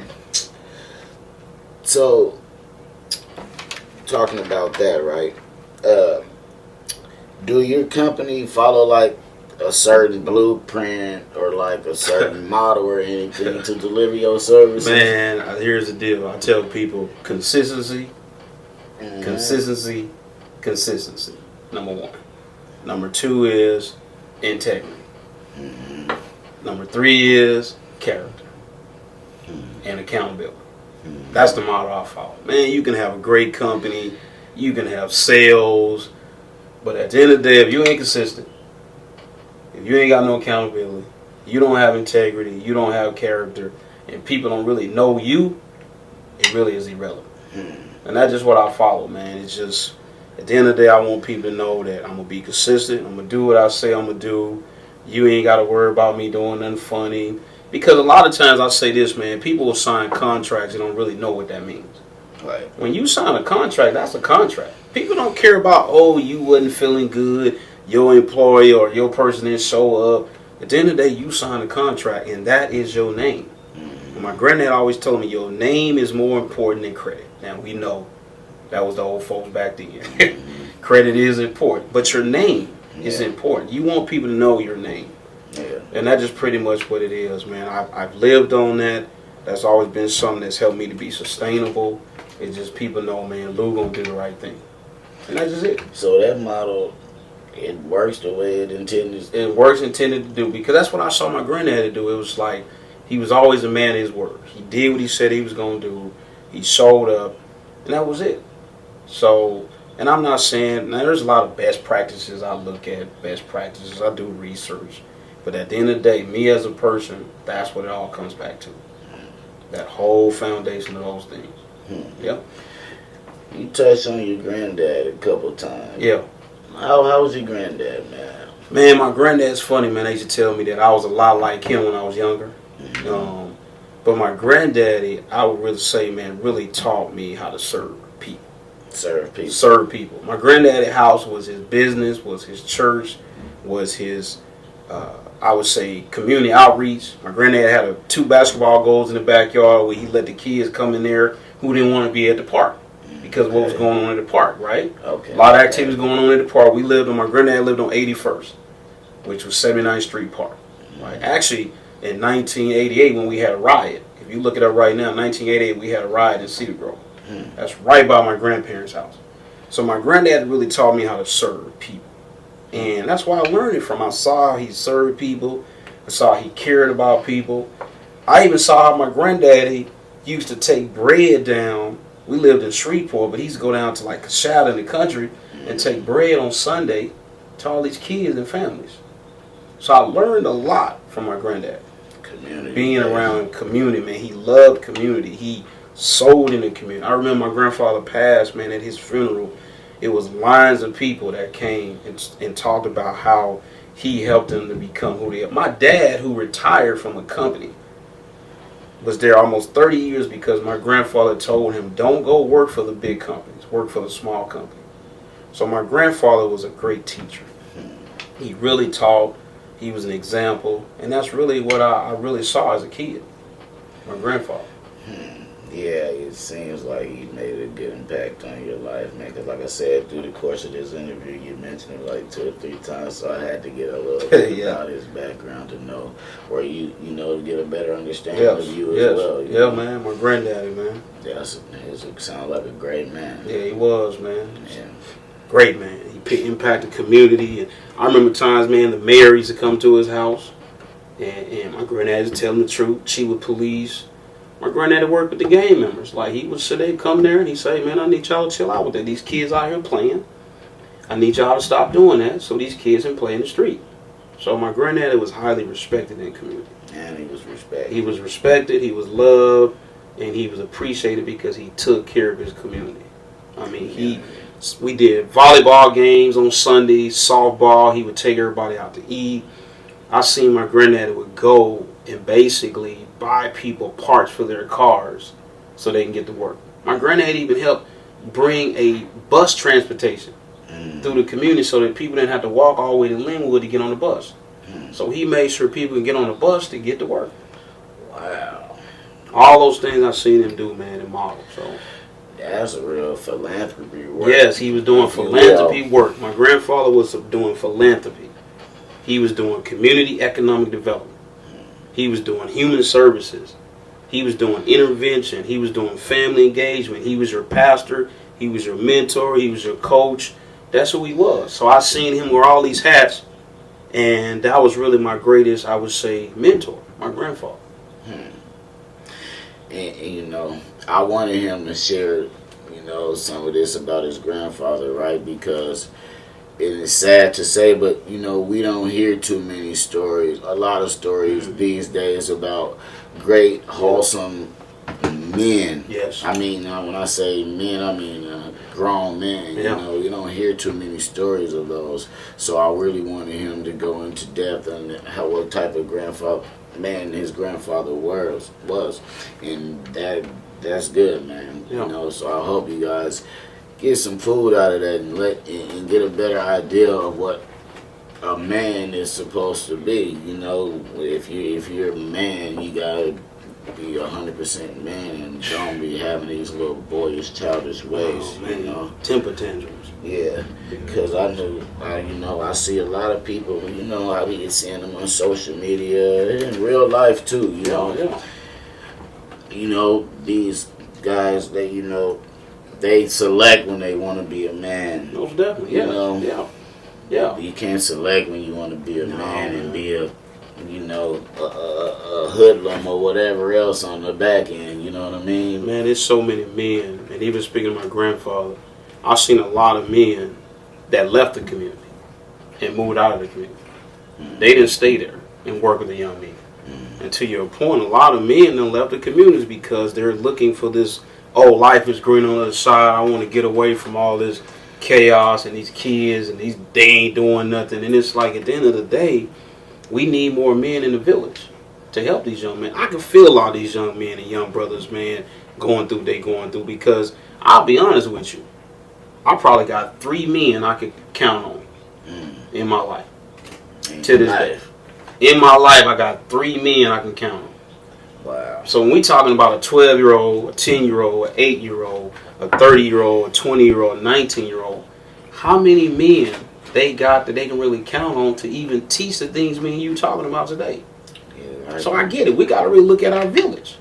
Speaker 1: so talking about that, right? Do your company follow like a certain blueprint or like a certain model or anything to deliver your services?
Speaker 2: Man, here's the deal. I tell people consistency, consistency. Number one. Number two is integrity. Number three is character and accountability. That's the model I follow. Man, you can have a great company, you can have sales, but at the end of the day, if you ain't consistent, if you ain't got no accountability, you don't have integrity, you don't have character, and people don't really know you, it really is irrelevant. And that's just what I follow, man. It's just, at the end of the day, I want people to know that I'm going to be consistent. I'm going to do what I say I'm going to do. You ain't got to worry about me doing nothing funny. Because a lot of times I say this, man, people will sign contracts and don't really know what that means.
Speaker 1: Right.
Speaker 2: When you sign a contract, that's a contract. People don't care about, oh, you wasn't feeling good, your employee or your person didn't show up. At the end of the day, you sign a contract, and that is your name. And my granddad always told me, your name is more important than credit. Now, we know that was the old folks back then. Credit is important, but your name is important. You want people to know your name.
Speaker 1: Yeah.
Speaker 2: And that's just pretty much what it is, man. I've lived on that. That's always been something that's helped me to be sustainable. It's just people know, man, Lou gonna do the right thing. And that's just it.
Speaker 1: So that model, it works the way it intended.
Speaker 2: It works intended to do, because that's what I saw my granddad do. It was like he was always a man of his word. He did what he said he was gonna do. He showed up, and that was it. So, and I'm not saying, now there's a lot of best practices I look at, best practices, I do research. But at the end of the day, me as a person, that's what it all comes back to. That whole foundation of those things. Yep.
Speaker 1: You touched on your granddad a couple times.
Speaker 2: Yeah.
Speaker 1: How was your granddad, man?
Speaker 2: Man, my granddad's funny, man. They used to tell me that I was a lot like him when I was younger. But my granddaddy, I would really say, man, really taught me how to serve people. Serve people. My granddaddy's house was his business, was his church, was his, I would say, community outreach. My granddad had 2 basketball goals in the backyard where he let the kids come in there who didn't want to be at the park because of what was going on in the park, right?
Speaker 1: Okay.
Speaker 2: A lot of activities going on in the park. My granddad lived on 81st, which was 79th Street Park. Right? Actually, in 1988 when we had a riot, if you look it up right now, 1988 we had a riot in Cedar Grove. That's right by my grandparents' house. So my granddad really taught me how to serve people. And that's why I learned it from. I saw how he served people. I saw he cared about people. I even saw how my granddaddy used to take bread down. We lived in Shreveport, but he used to go down to like a shadow in the country and take bread on Sunday to all these kids and families. So I learned a lot from my granddad.
Speaker 1: Community.
Speaker 2: Being around community, man. He loved community. He sold in the community. I remember my grandfather passed, man, at his funeral. It was lines of people that came and talked about how he helped them to become who they are. My dad, who retired from a company, was there almost 30 years because my grandfather told him, don't go work for the big companies, work for the small company. So my grandfather was a great teacher. He really taught. He was an example. And that's really what I really saw as a kid, my grandfather.
Speaker 1: Yeah, it seems like he made a good impact on your life, man. Because like I said, through the course of this interview, you mentioned it like 2 or 3 times, so I had to get a little bit about his background to know, or you know, to get a better understanding of you as well.
Speaker 2: You know? Man, my granddaddy, man.
Speaker 1: Yes, it sounds like a great man.
Speaker 2: Yeah, he was, man.
Speaker 1: Yeah.
Speaker 2: Great man. He impacted the community, and I remember times, man, the mayor used to come to his house, and my granddad used to tell him the truth. Chief of police. My granddaddy worked with the gang members. Like, he would say, they'd come there and he'd say, man, I need y'all to chill out with that. These kids out here playing. I need y'all to stop doing that so these kids can play in the street. So my granddaddy was highly respected in the community.
Speaker 1: And he was respected.
Speaker 2: He was respected, he was loved, and he was appreciated because he took care of his community. I mean, we did volleyball games on Sundays, softball. He would take everybody out to eat. I seen my granddaddy would go and basically buy people parts for their cars so they can get to work. My granddad even helped bring a bus transportation through the community so that people didn't have to walk all the way to Linwood to get on the bus. So he made sure people can get on the bus to get to work.
Speaker 1: Wow.
Speaker 2: All those things I've seen him do, man, and model. So
Speaker 1: that's a real philanthropy work.
Speaker 2: Yes, he was doing philanthropy work. My grandfather was doing philanthropy. He was doing community economic development. He was doing human services. He was doing intervention. He was doing family engagement. He was your pastor. He was your mentor. He was your coach. That's who he was. So I seen him wear all these hats, and that was really my greatest, I would say, mentor, my grandfather.
Speaker 1: And you know, I wanted him to share, you know, some of this about his grandfather, right? Because it is sad to say, but you know, we don't hear too many stories. A lot of stories these days about great, wholesome men.
Speaker 2: Yes.
Speaker 1: I mean, when I say men, I mean grown men. You know, you don't hear too many stories of those. So I really wanted him to go into depth on what type of man his grandfather was, and that's good, man. You know, so I hope you guys get some food out of that and get a better idea of what a man is supposed to be. You know, if you're a man, you gotta be 100% man and don't be having these little boyish, childish ways. You know,
Speaker 2: temper tantrums.
Speaker 1: Yeah, because I see a lot of people. You know, I be seeing them on social media in real life too. You know, you know, these guys, they select when they want to be a man.
Speaker 2: Most definitely,
Speaker 1: you know,
Speaker 2: yeah.
Speaker 1: You can't select when you want to be a man and be a hoodlum or whatever else on the back end. You know what I mean?
Speaker 2: Man, there's so many men, and even speaking of my grandfather, I've seen a lot of men that left the community and moved out of the community. They didn't stay there and work with the young men. And to your point, a lot of men done left the communities because they're looking for this, life is green on the other side. I want to get away from all this chaos and these kids and they ain't doing nothing. And it's like at the end of the day, we need more men in the village to help these young men. I can feel a lot of these young men and young brothers, man, going through because I'll be honest with you, I probably got 3 men I could count on in my life. To this day. In my life, I got 3 men I can count on.
Speaker 1: Wow.
Speaker 2: So when we talking about a 12-year-old, a 10-year-old, an 8-year-old, a 30-year-old, a 20-year-old, a 19-year-old, how many men they got that they can really count on to even teach the things me and you talking about today? Yeah, so I get it. We got to really look at our village.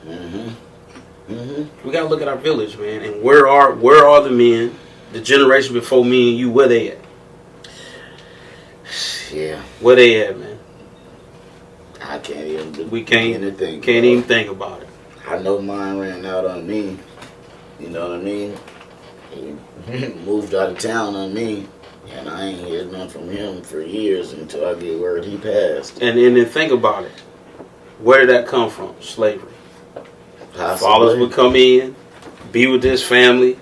Speaker 2: We got to look at our village, man. And where are the men, the generation before me and you, where they at?
Speaker 1: Yeah.
Speaker 2: Where they at, man?
Speaker 1: I can't even.
Speaker 2: We can't even think about it.
Speaker 1: I know mine ran out on me. You know what I mean? He moved out of town on me, and I ain't heard nothing from him for years until I get word he passed.
Speaker 2: And then think about it. Where did that come from? Slavery. Fathers would come in, be with his family.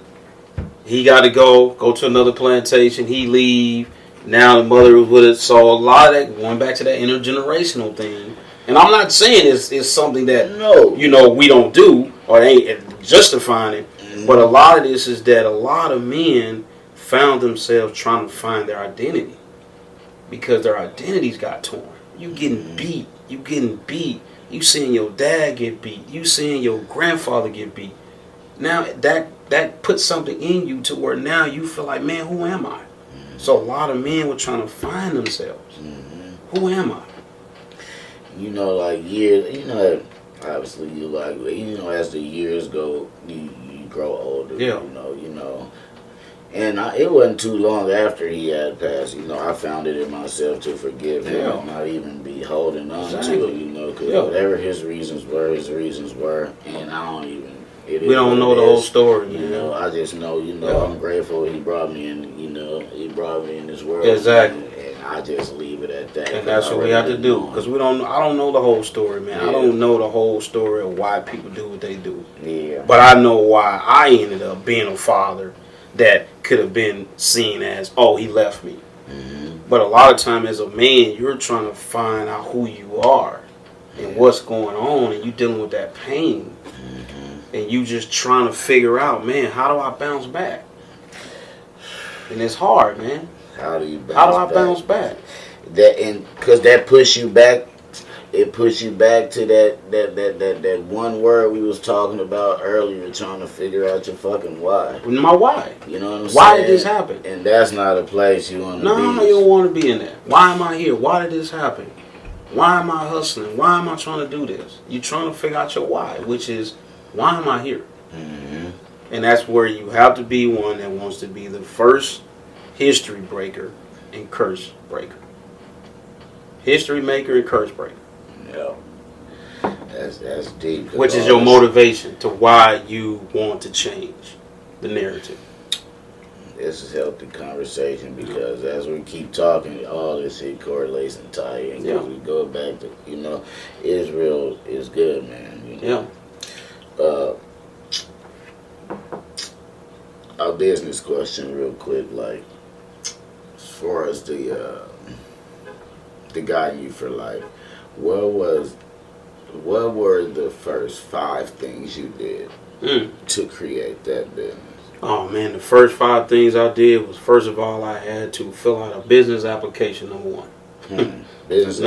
Speaker 2: He got to go to another plantation. He leave. Now the mother was with it. So a lot of that, going back to that intergenerational thing. And I'm not saying it's something that we don't do or ain't justifying it. But a lot of this is that a lot of men found themselves trying to find their identity because their identities got torn. You getting beat. You seeing your dad get beat. You seeing your grandfather get beat. Now that puts something in you to where now you feel like, man, who am I? So a lot of men were trying to find themselves. Who am I?
Speaker 1: You know, like years. You know, obviously as the years go, you grow older.
Speaker 2: Yeah.
Speaker 1: You know. And it wasn't too long after he had passed. You know, I found it in myself to forgive him and not even be holding on to it. You know, because whatever his reasons were, and I don't even. We
Speaker 2: don't know the whole story, man.
Speaker 1: You know, I just know, I'm grateful he brought me in, he brought me in this world.
Speaker 2: Exactly.
Speaker 1: And I just leave it at that.
Speaker 2: And that's what we have to do. Because I don't know the whole story, man. Yeah. I don't know the whole story of why people do what they do.
Speaker 1: Yeah.
Speaker 2: But I know why I ended up being a father that could have been seen as, oh, he left me. But a lot of time as a man, you're trying to find out who you are and what's going on, and you dealing with that pain, and you just trying to figure out, man, how do I bounce back? And it's hard, man.
Speaker 1: How do I
Speaker 2: bounce back?
Speaker 1: That, and because that push you back. It puts you back to that one word we was talking about earlier, trying to figure out your fucking why.
Speaker 2: My why.
Speaker 1: You know what I'm saying?
Speaker 2: Why did this happen?
Speaker 1: And that's not a place you want to be.
Speaker 2: No, you don't want to be in that. Why am I here? Why did this happen? Why am I hustling? Why am I trying to do this? You're trying to figure out your why, which is, why am I here? And that's where you have to be one that wants to be the first history breaker and curse breaker. History maker and curse breaker.
Speaker 1: Yeah, that's deep.
Speaker 2: Which is your motivation to why you want to change the narrative.
Speaker 1: This is healthy conversation because as we keep talking, all this shit correlates and tie in. Because we go back to, Israel is good, man. A business question, real quick, like as far as the Guiden you for life. What were the first 5 things you did to create that business?
Speaker 2: Oh man, the first 5 things I did was, first of all, I had to fill out a business application, number 1. Business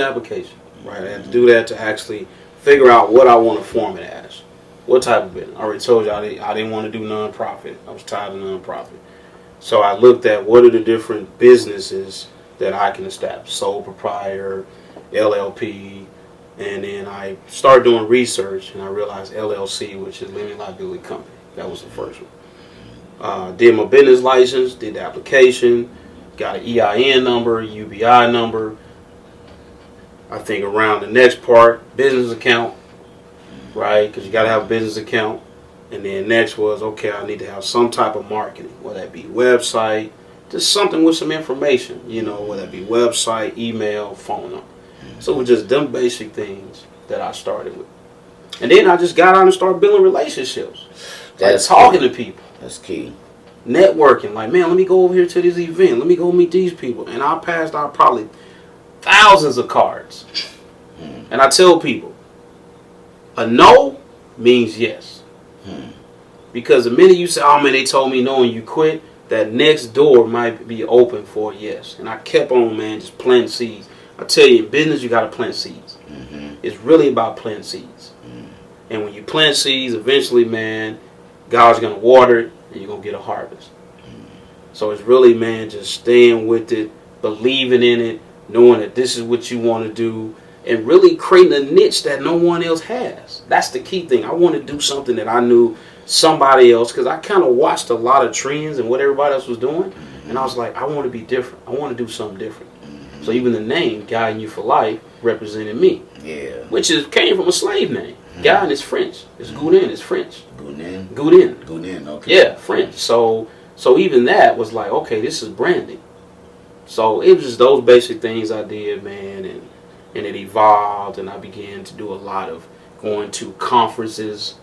Speaker 2: application. Right, I had to do that to actually figure out what I want to form it as. What type of business? I already told you I didn't want to do nonprofit. I was tired of nonprofit. So I looked at what are the different businesses that I can establish. Sole proprietor, LLP, and then I started doing research and I realized LLC, which is limited liability company. That was the first one. Did my business license, did the application, got an EIN number, UBI number. I think around the next part, business account, right? Because you got to have a business account. And then next was, okay, I need to have some type of marketing, whether that be website, just something with some information, whether that be website, email, phone number. So it was just them basic things that I started with. And then I just got out and started building relationships.
Speaker 1: That's
Speaker 2: talking to people.
Speaker 1: That's key.
Speaker 2: Networking. Like, man, let me go over here to this event. Let me go meet these people. And I passed out probably thousands of cards. And I tell people, a no means yes. Because the minute you say, oh man, they told me no and you quit, that next door might be open for a yes. And I kept on, man, just planting seeds. I tell you, in business, you got to plant seeds. It's really about planting seeds. And when you plant seeds, eventually, man, God's going to water it and you're going to get a harvest. So it's really, man, just staying with it, believing in it, knowing that this is what you want to do, and really creating a niche that no one else has. That's the key thing. I want to do something that I knew somebody else, because I kind of watched a lot of trends and what everybody else was doing, and I was like, I want to be different. I want to do something different. So even the name Guiden You for Life represented me.
Speaker 1: Yeah.
Speaker 2: Which came from a slave name. Guiden is French. It's Guiden. It's French.
Speaker 1: Guiden.
Speaker 2: Guiden.
Speaker 1: Okay.
Speaker 2: Yeah, French. So even that was like, okay, this is branding. So it was just those basic things I did, man, and it evolved, and I began to do a lot of going to conferences,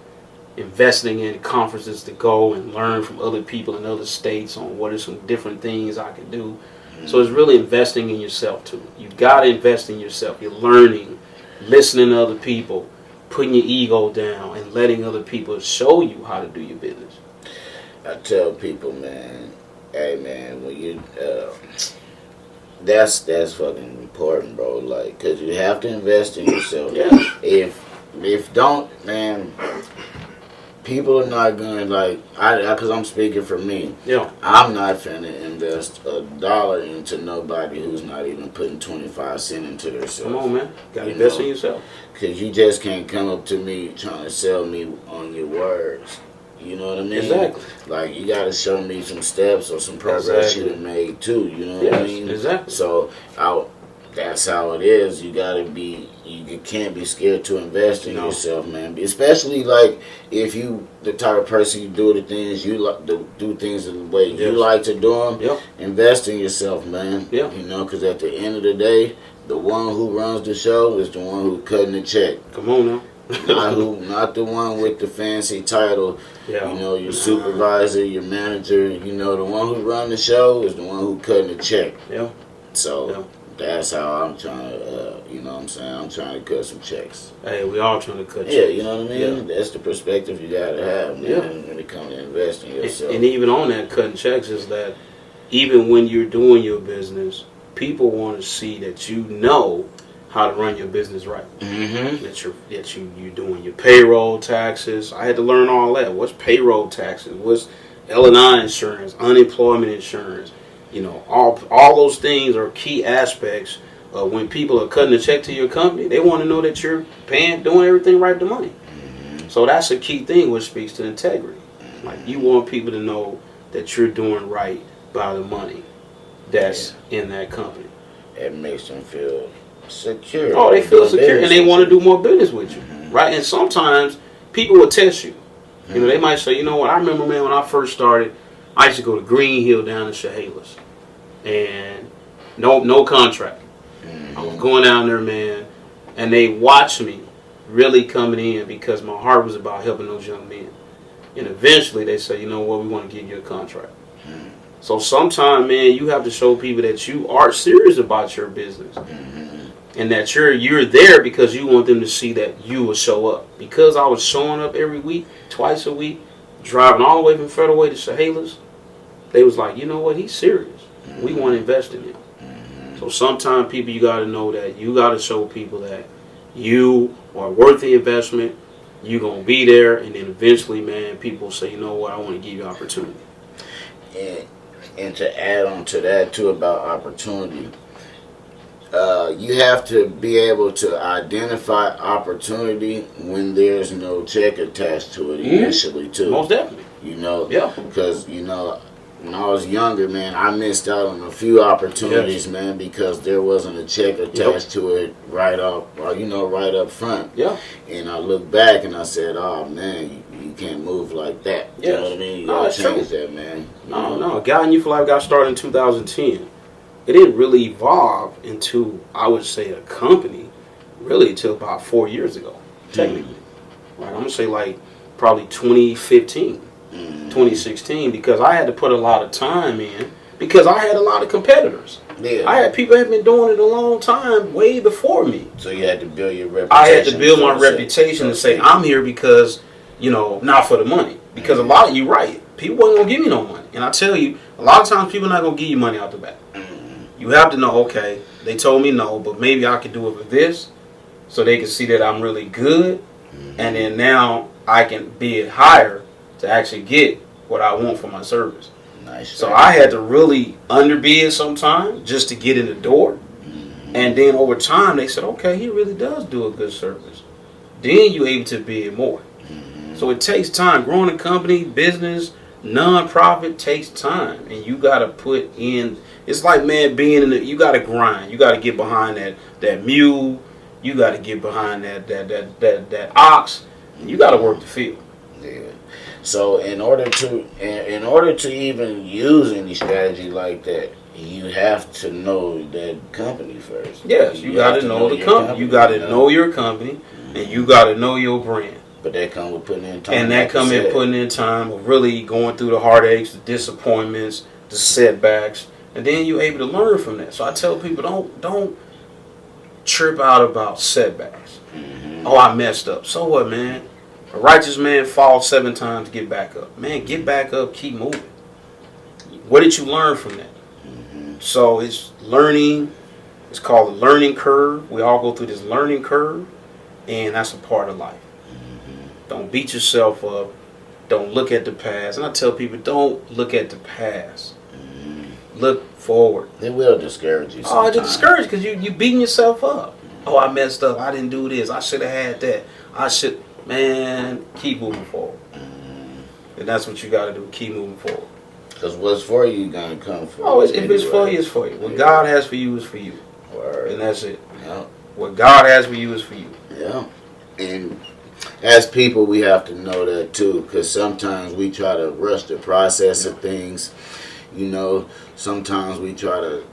Speaker 2: investing in conferences to go and learn from other people in other states on what are some different things I could do. So it's really investing in yourself too. You got to invest in yourself. You're learning, listening to other people, putting your ego down, and letting other people show you how to do your business.
Speaker 1: I tell people, man, hey man, when you that's fucking important, bro. Like, cause you have to invest in yourself. If don't, man, people are not gonna cause I'm speaking for me.
Speaker 2: Yeah.
Speaker 1: I'm not finna invest $1 into nobody who's not even putting 25 cents into themselves.
Speaker 2: Come on, man. Gotta invest in yourself.
Speaker 1: Cause you just can't come up to me trying to sell me on your words. You know what I mean?
Speaker 2: Exactly.
Speaker 1: Like, you gotta show me some steps or some progress you done made too. You know what I mean?
Speaker 2: Exactly.
Speaker 1: So that's how it is. You gotta be. You can't be scared to invest in yourself, man. Especially like if you the type of person you do the things you like to do things the way you like to do them. Invest in yourself, man. You know, because at the end of the day, the one who runs the show is the one who's cutting the check.
Speaker 2: Come on now.
Speaker 1: Not the one with the fancy title.
Speaker 2: Yeah.
Speaker 1: You know, your supervisor, your manager. You know, the one who run the show is the one who cutting the check.
Speaker 2: Yeah.
Speaker 1: So that's how I'm trying to. You know what I'm saying? I'm trying to cut some checks.
Speaker 2: Hey, we all trying to cut checks.
Speaker 1: Yeah, you know what I mean?
Speaker 2: Yeah.
Speaker 1: That's the perspective you gotta have, man, when it comes to investing in yourself.
Speaker 2: And even on that cutting checks is that even when you're doing your business, people want to see that you know how to run your business right.
Speaker 1: Mm-hmm.
Speaker 2: That you're doing your payroll taxes. I had to learn all that. What's payroll taxes? What's L&I insurance? Unemployment insurance? You know, all those things are key aspects of when people are cutting a check to your company. They want to know that you're doing everything right with the money. Mm-hmm. So that's a key thing, which speaks to integrity. Like, you want people to know that you're doing right by the money that's in that company.
Speaker 1: It makes them feel secure.
Speaker 2: Oh, they feel secure, and they want to do more business with you, right? And sometimes people will test you. You know, they might say, you know what? I remember, man, when I first started, I used to go to Green Hill down in Chehalis, and no contract. I was going down there, man, and they watched me really coming in because my heart was about helping those young men. And eventually, they say, you know what? We want to give you a contract. So sometimes, man, you have to show people that you are serious about your business. And that you're there because you want them to see that you will show up. Because I was showing up every week, twice a week, driving all the way from Federal Way to Chehalis, they was like, you know what, he's serious. We want to invest in him. So sometimes people, you got to know that you got to show people that you are worth the investment, you're going to be there, and then eventually, man, people say, you know what, I want to give you opportunity.
Speaker 1: And to add on to that, too, about opportunity, you have to be able to identify opportunity when there's no check attached to it initially, too.
Speaker 2: Most definitely.
Speaker 1: You know?
Speaker 2: Yeah.
Speaker 1: Because, you know, when I was younger, man, I missed out on a few opportunities, man, because there wasn't a check attached to it right up front.
Speaker 2: Yeah.
Speaker 1: And I look back and I said, oh, man, you can't move like that. You know what I mean? You gotta change that, man.
Speaker 2: No. Guiden You for Life got started in 2010. It didn't really evolve into, I would say, a company, really, until about 4 years ago, technically. Right? I'm going to say, like, probably 2015, 2016, because I had to put a lot of time in, because I had a lot of competitors.
Speaker 1: Yeah.
Speaker 2: I had people that had been doing it a long time, way before me.
Speaker 1: So you had to build your reputation.
Speaker 2: I had to build my reputation and say, I'm here because, you know, not for the money. Because a lot of you, right, people wasn't going to give me no money. And I tell you, a lot of times people not going to give you money out the back. You have to know, okay, they told me no, but maybe I could do it with this, so they can see that I'm really good, and then now I can bid higher to actually get what I want for my service.
Speaker 1: Nice.
Speaker 2: So I had to really underbid sometimes just to get in the door, and then over time they said, okay, he really does do a good service. Then you're able to bid more. So it takes time. Growing a company, business, non-profit takes time, and you got to put in. It's like, man, being in you got to grind. You got to get behind that mule. You got to get behind that ox. You got to work the field.
Speaker 1: Yeah. So in order to even use any strategy like that, you have to know that company first.
Speaker 2: Yes, you got to know the company. You got to know your company, and you got to know your brand.
Speaker 1: But that comes with putting in time.
Speaker 2: And that comes in putting in time of really going through the heartaches, the disappointments, the setbacks, and then you're able to learn from that. So I tell people, don't trip out about setbacks. Oh, I messed up. So what, man? A righteous man falls 7 times, get back up. Man, get back up, keep moving. What did you learn from that? So it's learning. It's called a learning curve. We all go through this learning curve, and that's a part of life. Don't beat yourself up. Don't look at the past. And I tell people, don't look at the past. Look forward.
Speaker 1: It will discourage you sometimes.
Speaker 2: Oh, it's discouraged because you beating yourself up. Oh, I messed up. I didn't do this. I should have had that. Man, keep moving forward. And that's what you got to do. Keep moving forward.
Speaker 1: Because what's for you going to come for you.
Speaker 2: Oh, if it's for you, it's for you. What God has for you is for you.
Speaker 1: Word.
Speaker 2: And that's it.
Speaker 1: Yeah.
Speaker 2: What God has for you is for you.
Speaker 1: Yeah. And as people, we have to know that too, because sometimes we try to rush the process of things. You know, sometimes we try to,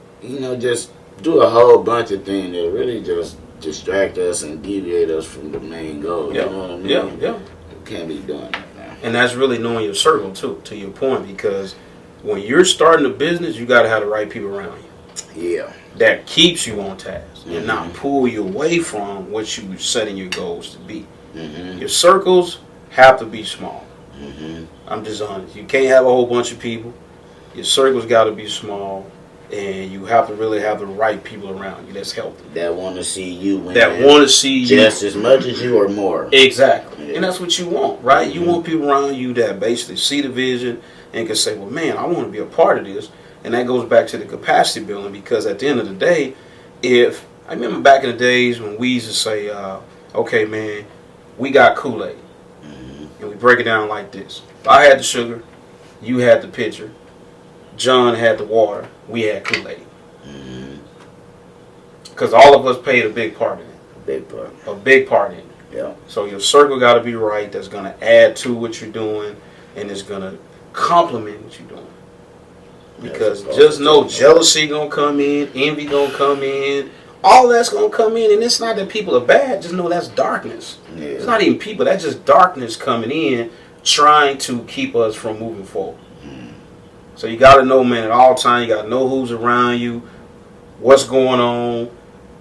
Speaker 1: just do a whole bunch of things that really just distract us and deviate us from the main goal.
Speaker 2: Yeah.
Speaker 1: You know what I mean?
Speaker 2: Yeah, yeah.
Speaker 1: You can't be doing that now.
Speaker 2: And that's really knowing your circle too, to your point, because when you're starting a business, you got to have the right people around you.
Speaker 1: Yeah.
Speaker 2: That keeps you on task and not pull you away from what you were setting your goals to be. Your circles have to be small. I'm just honest. You can't have a whole bunch of people. Your circles got to be small, and you have to really have the right people around you that's healthy.
Speaker 1: That want to see you win.
Speaker 2: That want to see you
Speaker 1: just as much as you or more.
Speaker 2: Exactly. Yeah. And that's what you want, right? You want people around you that basically see the vision and can say, well, man, I want to be a part of this. And that goes back to the capacity building, because at the end of the day, if I remember back in the days when we used to say, okay, man, we got Kool-Aid. And we break it down like this. If I had the sugar, you had the pitcher, John had the water, we had Kool-Aid. Because all of us played a big part in it.
Speaker 1: Big part.
Speaker 2: A big part in it.
Speaker 1: Yeah.
Speaker 2: So your circle got to be right. That's going to add to what you're doing, and it's going to complement what you're doing. Because just know jealousy going to come in, envy going to come in, all that's going to come in, and it's not that people are bad. Just know that's darkness. Yeah. It's not even people. That's just darkness coming in, trying to keep us from moving forward. So you got to know, man, at all times, you got to know who's around you, what's going on.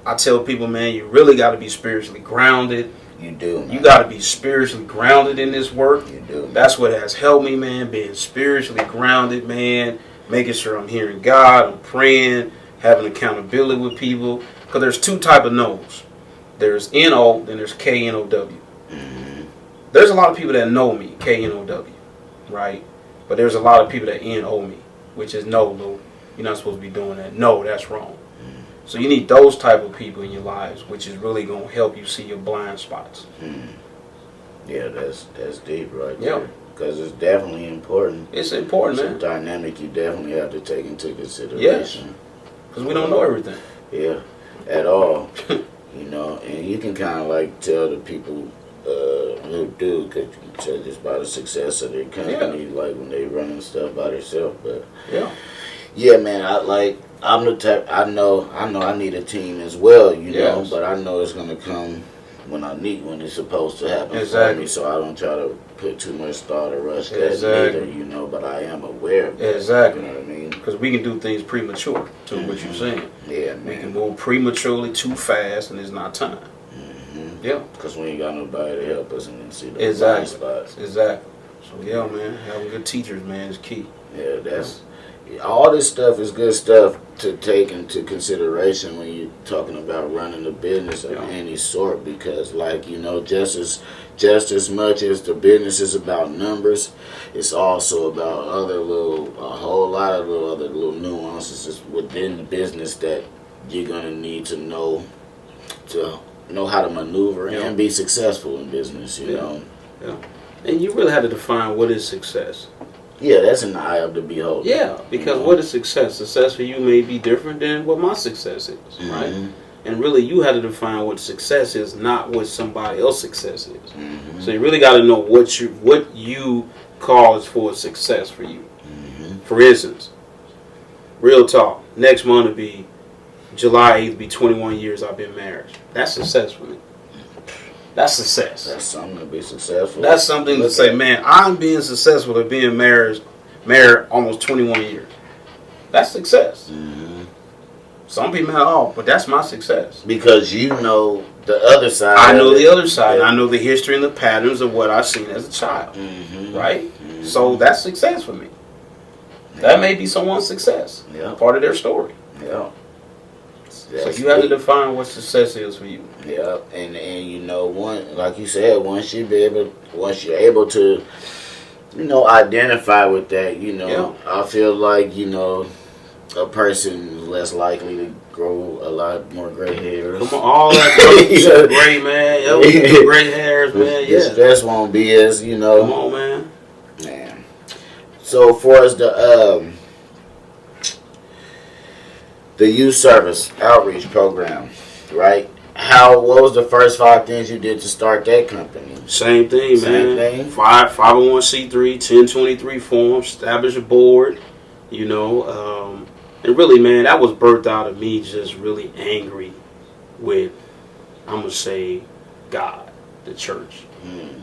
Speaker 2: I tell people, man, you really got to be spiritually grounded.
Speaker 1: You do, man.
Speaker 2: You got to be spiritually grounded in this work.
Speaker 1: You do.
Speaker 2: That's what has helped me, man, being spiritually grounded, man, making sure I'm hearing God, I'm praying, having accountability with people. Because there's two type of no's. There's N-O, then there's K-N-O-W. There's a lot of people that know me, K-N-O-W, right? But there's a lot of people that N-O me, which is no, Lou, you're not supposed to be doing that. No, that's wrong. So you need those type of people in your lives, which is really going to help you see your blind spots.
Speaker 1: Yeah, that's deep right
Speaker 2: Yeah.
Speaker 1: there. Because it's definitely important.
Speaker 2: It's important,
Speaker 1: It's
Speaker 2: man.
Speaker 1: a dynamic you definitely have to take into consideration.
Speaker 2: Because we don't know everything.
Speaker 1: Yeah, at all. You know, and you can kind of like tell the people who do, because you can tell just by the success of their company, like when they running stuff by themselves. But yeah, man, I'm the type. I know I need a team as well. You know, but I know it's gonna come when it's supposed to happen for me. So I don't try to put too much thought or rush that either. You know, but I am aware of that.
Speaker 2: Exactly.
Speaker 1: You know what I mean?
Speaker 2: Because we can do things premature, to what you're saying.
Speaker 1: Yeah, man.
Speaker 2: We can move prematurely too fast, and it's not time. Yeah.
Speaker 1: Because we ain't got nobody to help us and then see those blind spots.
Speaker 2: Exactly. So yeah, man, having good teachers, man, is key.
Speaker 1: Yeah, that's all this stuff is good stuff to take into consideration when you're talking about running a business of any sort, because like, you know, just as much as the business is about numbers, it's also about a whole lot of other little nuances within the business that you're gonna need to know how to maneuver and be successful in business, you know.
Speaker 2: Yeah. And you really have to define what is success.
Speaker 1: Yeah, that's in the eye of the beholder.
Speaker 2: Yeah, because what is success? Success for you may be different than what my success is, right? And really, you have to define what success is, not what somebody else's success is. So you really got to know what you call as for success for you. For instance, real talk, next month will be July 8th, be 21 years I've been married. That's success for me. That's success.
Speaker 1: That's something to be successful.
Speaker 2: That's something to say, man, I'm being successful at being married almost 21 years. That's success. Some people have, but that's my success.
Speaker 1: Because you know the other side.
Speaker 2: I know the other side. I know the history and the patterns of what I've seen as a child. Right? So that's success for me. That may be someone's success. Part of their story.
Speaker 1: Yeah.
Speaker 2: So you have to define what success is for you.
Speaker 1: Yeah, and you know, like you said, once you're able to, you know, identify with that, you know, I feel like, you know, a person is less likely to grow a lot more gray hairs.
Speaker 2: Come on, all that gray, man. Gray hairs, man.
Speaker 1: The stress won't be as, you know.
Speaker 2: Come on, man.
Speaker 1: Man. So for us, the youth service outreach program, right? What was the first 5 things you did to start that company?
Speaker 2: Same thing, man.
Speaker 1: Same thing?
Speaker 2: 501c3, 1023 form, establish a board, you know. And really, man, that was birthed out of me just really angry with I'm going to say God, the church.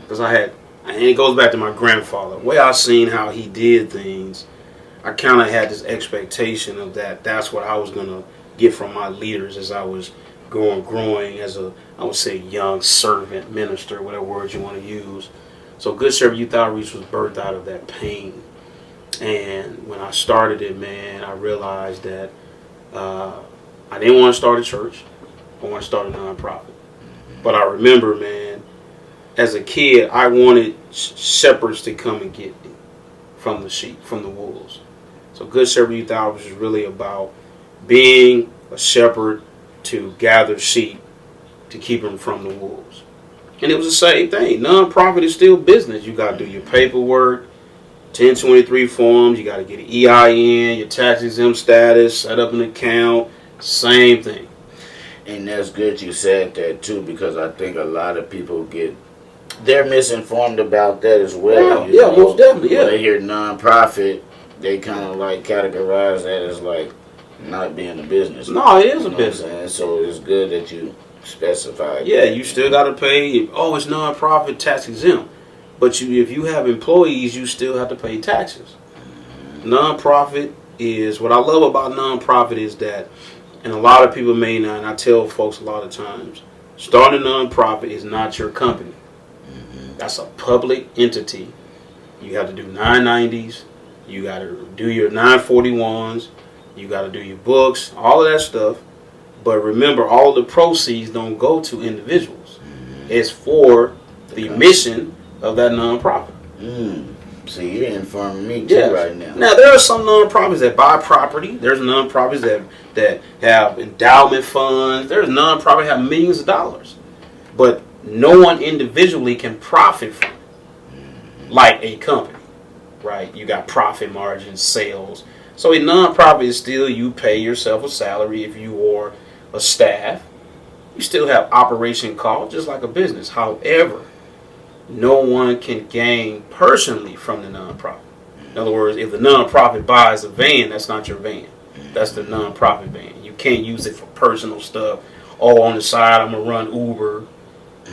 Speaker 2: Because and it goes back to my grandfather. The way I seen how he did things, I kind of had this expectation of that's what I was going to get from my leaders as I was growing as I would say, young servant, minister, whatever words you want to use. So Good Shepherd Youth Outreach was birthed out of that pain. And when I started it, man, I realized that I didn't want to start a church. I wanted to start a nonprofit. But I remember, man, as a kid, I wanted shepherds to come and get me from the sheep, from the wolves. So Good Shepherd Youth Outreach is really about being a shepherd to gather sheep to keep them from the wolves. And it was the same thing. Nonprofit is still business. You got to do your paperwork, 1023 forms. You got to get an EIN, your tax exempt status, set up an account. Same thing.
Speaker 1: And that's good you said that too, because I think a lot of people they're misinformed about that as well.
Speaker 2: Yeah, most definitely.
Speaker 1: When they hear nonprofit, they kind of like categorize that as like not being a business.
Speaker 2: No, it is a business.
Speaker 1: So it's good that you specify.
Speaker 2: Yeah, you still got to pay. Oh, it's nonprofit, tax exempt. But if you have employees, you still have to pay taxes. Nonprofit is, what I love about nonprofit is that, and a lot of people may not, and I tell folks a lot of times, starting a nonprofit is not your company. That's a public entity. You have to do 990s. You got to do your 941s. You got to do your books, all of that stuff. But remember, all the proceeds don't go to individuals. It's for the mission of that nonprofit.
Speaker 1: See, you're informing me too right now.
Speaker 2: Now, there are some nonprofits that buy property. There's nonprofits that have endowment funds. There's nonprofits that have millions of dollars. But no one individually can profit from it, like a company, right? You got profit margins, sales. So a nonprofit is still, you pay yourself a salary if you are a staff. You still have operation costs, just like a business. However, no one can gain personally from the nonprofit. In other words, if the nonprofit buys a van, that's not your van. That's the nonprofit van. You can't use it for personal stuff. Oh, on the side, I'm going to run Uber,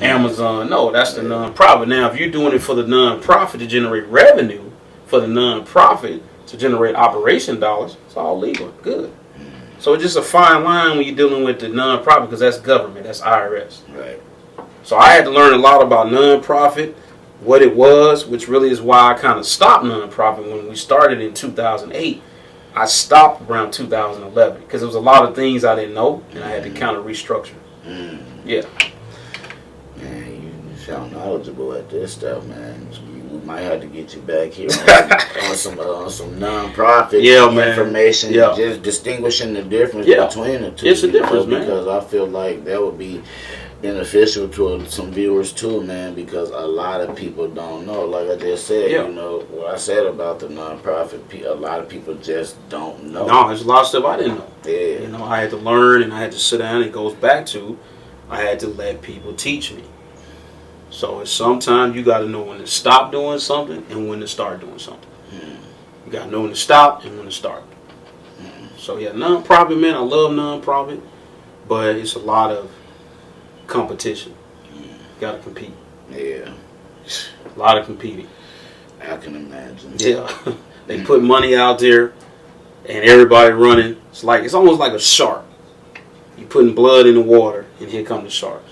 Speaker 2: Amazon. No, that's the nonprofit. Now, if you're doing it for the nonprofit to generate revenue, for the nonprofit to generate operation dollars, it's all legal. Good. So it's just a fine line when you're dealing with the nonprofit, because that's government. That's IRS.
Speaker 1: Right.
Speaker 2: So I had to learn a lot about nonprofit, what it was, which really is why I kind of stopped nonprofit when we started in 2008. I stopped around 2011 because there was a lot of things I didn't know, and I had to kind of restructure. Yeah.
Speaker 1: Man, you sound knowledgeable at this stuff, man. We might have to get you back here on some nonprofit information.
Speaker 2: Yeah.
Speaker 1: Just distinguishing the difference between the two.
Speaker 2: It's a difference, man.
Speaker 1: Because I feel like that would be beneficial to some viewers too, man, because a lot of people don't know. Like I just said, you know, what I said about the nonprofit, a lot of people just don't know.
Speaker 2: No, there's a lot of stuff I didn't know.
Speaker 1: Yeah.
Speaker 2: You know, I had to learn, and I had to sit down. It goes back to, I had to let people teach me. So it's sometimes you got to know when to stop doing something and when to start doing something. You got to know when to stop and when to start. So yeah, nonprofit, man, I love nonprofit, but it's a lot of competition. Got to compete.
Speaker 1: Yeah.
Speaker 2: A lot of competing.
Speaker 1: I can imagine.
Speaker 2: Yeah. They put money out there and everybody running. It's almost like a shark. You putting blood in the water and here come the sharks.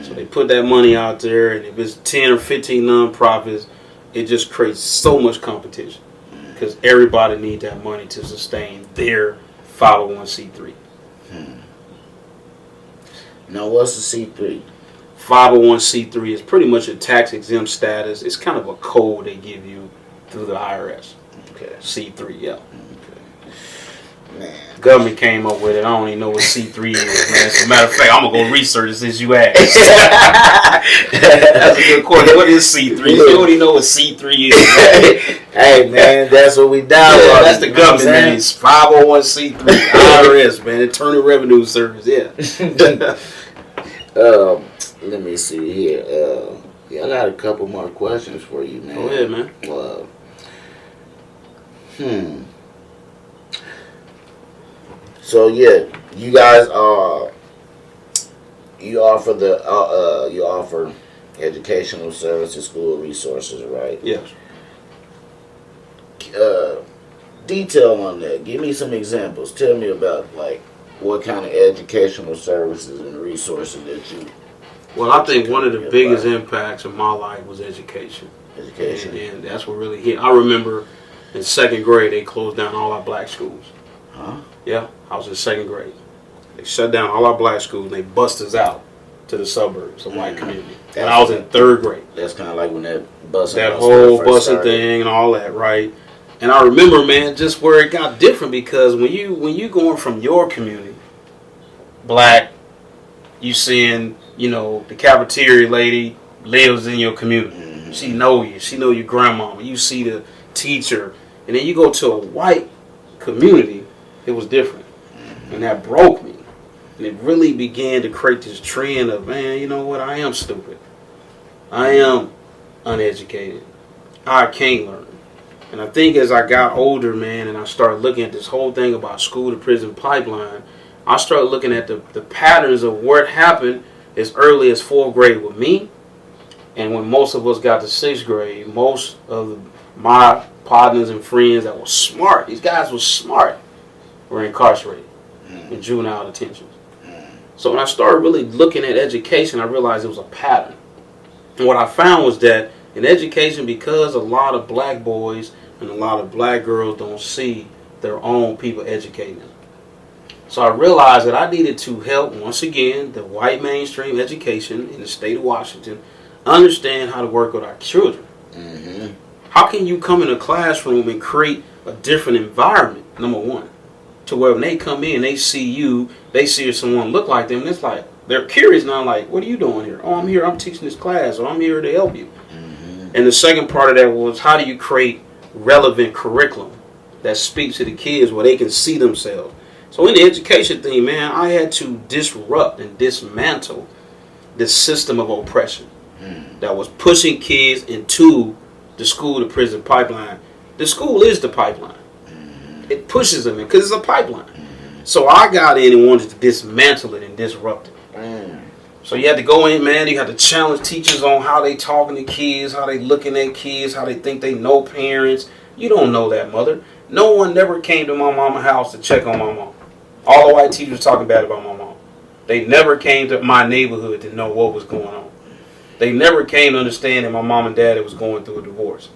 Speaker 2: So they put that money out there, and if it's 10 or 15 nonprofits, it just creates so much competition because everybody needs that money to sustain their 501c3.
Speaker 1: Now, what's the C3?
Speaker 2: 501c3 is pretty much a tax exempt status. It's kind of a code they give you through the IRS.
Speaker 1: Okay.
Speaker 2: C3, yeah.
Speaker 1: Man.
Speaker 2: Government came up with it. I don't even know what C3 is, man. As a matter of fact, I'm going to go research it since you asked. That's a good question. What is C3? You don't even know what C3 is.
Speaker 1: Hey, man, that's what we down
Speaker 2: Yeah,
Speaker 1: on.
Speaker 2: that's the government, man. It's 501c3. IRS, man. Internal Revenue Service, yeah.
Speaker 1: Let me see here. I got a couple more questions for you, man.
Speaker 2: Go ahead, man.
Speaker 1: So yeah, you guys you offer educational services, school resources, right?
Speaker 2: Yes.
Speaker 1: Detail on that. Give me some examples. Tell me about like what kind of educational services and resources that you.
Speaker 2: Well, I think one of the biggest impacts of my life was education.
Speaker 1: Education.
Speaker 2: And that's what really hit. I remember in second grade they closed down all our black schools.
Speaker 1: Huh?
Speaker 2: Yeah, I was in second grade. They shut down all our black schools and they bust us out to the suburbs, the white community. And I was in third grade.
Speaker 1: That's kind of like when that busing.
Speaker 2: That whole busing thing and all that, right? And I remember, man, just where it got different because when you going from your community, black, you seeing, the cafeteria lady lives in your community. Mm-hmm. She know you. She know your grandmama. You see the teacher. And then you go to a white community, it was different. Mm-hmm. And that broke me. And it really began to create this trend of, man, you know what? I am stupid. I am uneducated. I can't learn. And I think as I got older, man, and I started looking at this whole thing about school to prison pipeline, I started looking at the patterns of what happened as early as 4th grade with me. And when most of us got to 6th grade, most of my partners and friends that were smart, these guys were smart, were incarcerated in juvenile detention. So when I started really looking at education, I realized it was a pattern. And what I found was that in education, because a lot of black boys and a lot of black girls don't see their own people educating them. So I realized that I needed to help, once again, the white mainstream education in the state of Washington understand how to work with our children. Mm-hmm. How can you come in a classroom and create a different environment, number one, to where when they come in, they see you, they see someone look like them, and it's like, they're curious now, like, what are you doing here? Oh, I'm here, I'm teaching this class, or I'm here to help you. Mm-hmm. And the second part of that was, how do you create relevant curriculum that speaks to the kids where they can see themselves? So in the education thing, man, I had to disrupt and dismantle this system of oppression that was pushing kids into the school to prison pipeline. The school is the pipeline. It pushes them in because it's a pipeline. So I got in and wanted to dismantle it and disrupt it. So you had to go in, man. You had to challenge teachers on how they talking to kids, how they looking at kids, how they think they know parents. You don't know that, mother. No one never came to my mama's house to check on my mom. All the white teachers talking bad about my mom. They never came to my neighborhood to know what was going on. They never came to understand that my mom and dad was going through a divorce.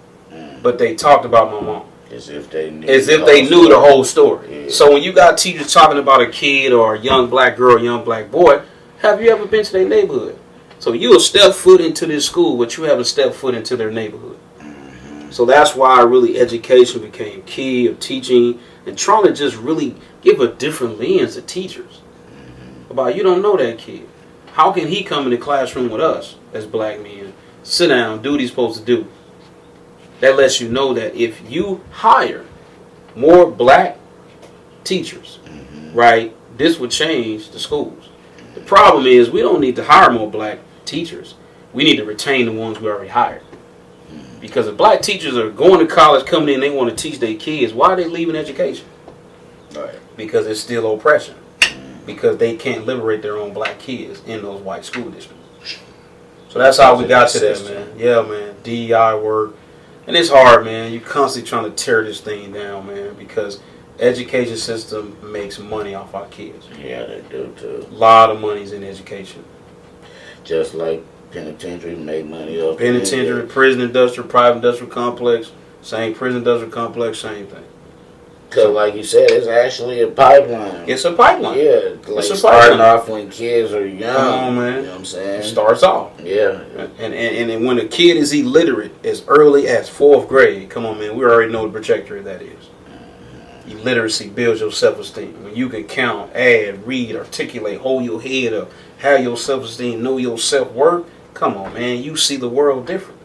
Speaker 2: But they talked about my mom.
Speaker 1: As if they knew,
Speaker 2: the whole story. Yeah. So when you got teachers talking about a kid or a young black girl, young black boy, have you ever been to their neighborhood? So you'll step foot into this school, but you haven't stepped foot into their neighborhood. Mm-hmm. So that's why really education became key of teaching and trying to just really give a different lens to teachers. Mm-hmm. About, you don't know that kid. How can he come in the classroom with us as black men, sit down, do what he's supposed to do? That lets you know that if you hire more black teachers, right, this would change the schools. The problem is we don't need to hire more black teachers. We need to retain the ones we already hired. Because if black teachers are going to college, coming in, they want to teach their kids, why are they leaving education? Right. Because it's still oppression. Because they can't liberate their own black kids in those white school districts. So that's how we got to that, man. Yeah, man. DEI work. And it's hard, man. You're constantly trying to tear this thing down, man, because education system makes money off our kids.
Speaker 1: Yeah, they do, too.
Speaker 2: A lot of money's in education.
Speaker 1: Just like penitentiary make money off
Speaker 2: penitentiary, prison industrial, private industrial complex, same prison industrial complex, same thing.
Speaker 1: Because like you said, it's actually a pipeline.
Speaker 2: It's a pipeline.
Speaker 1: Yeah, like it's starting off when kids are young.
Speaker 2: Come on, man.
Speaker 1: You know what I'm saying?
Speaker 2: It starts off.
Speaker 1: Yeah.
Speaker 2: And when a kid is illiterate as early as 4th grade, come on, man, we already know the trajectory that is. Illiteracy builds your self-esteem. When you can count, add, read, articulate, hold your head up, have your self-esteem, know your self-worth, come on, man, you see the world different.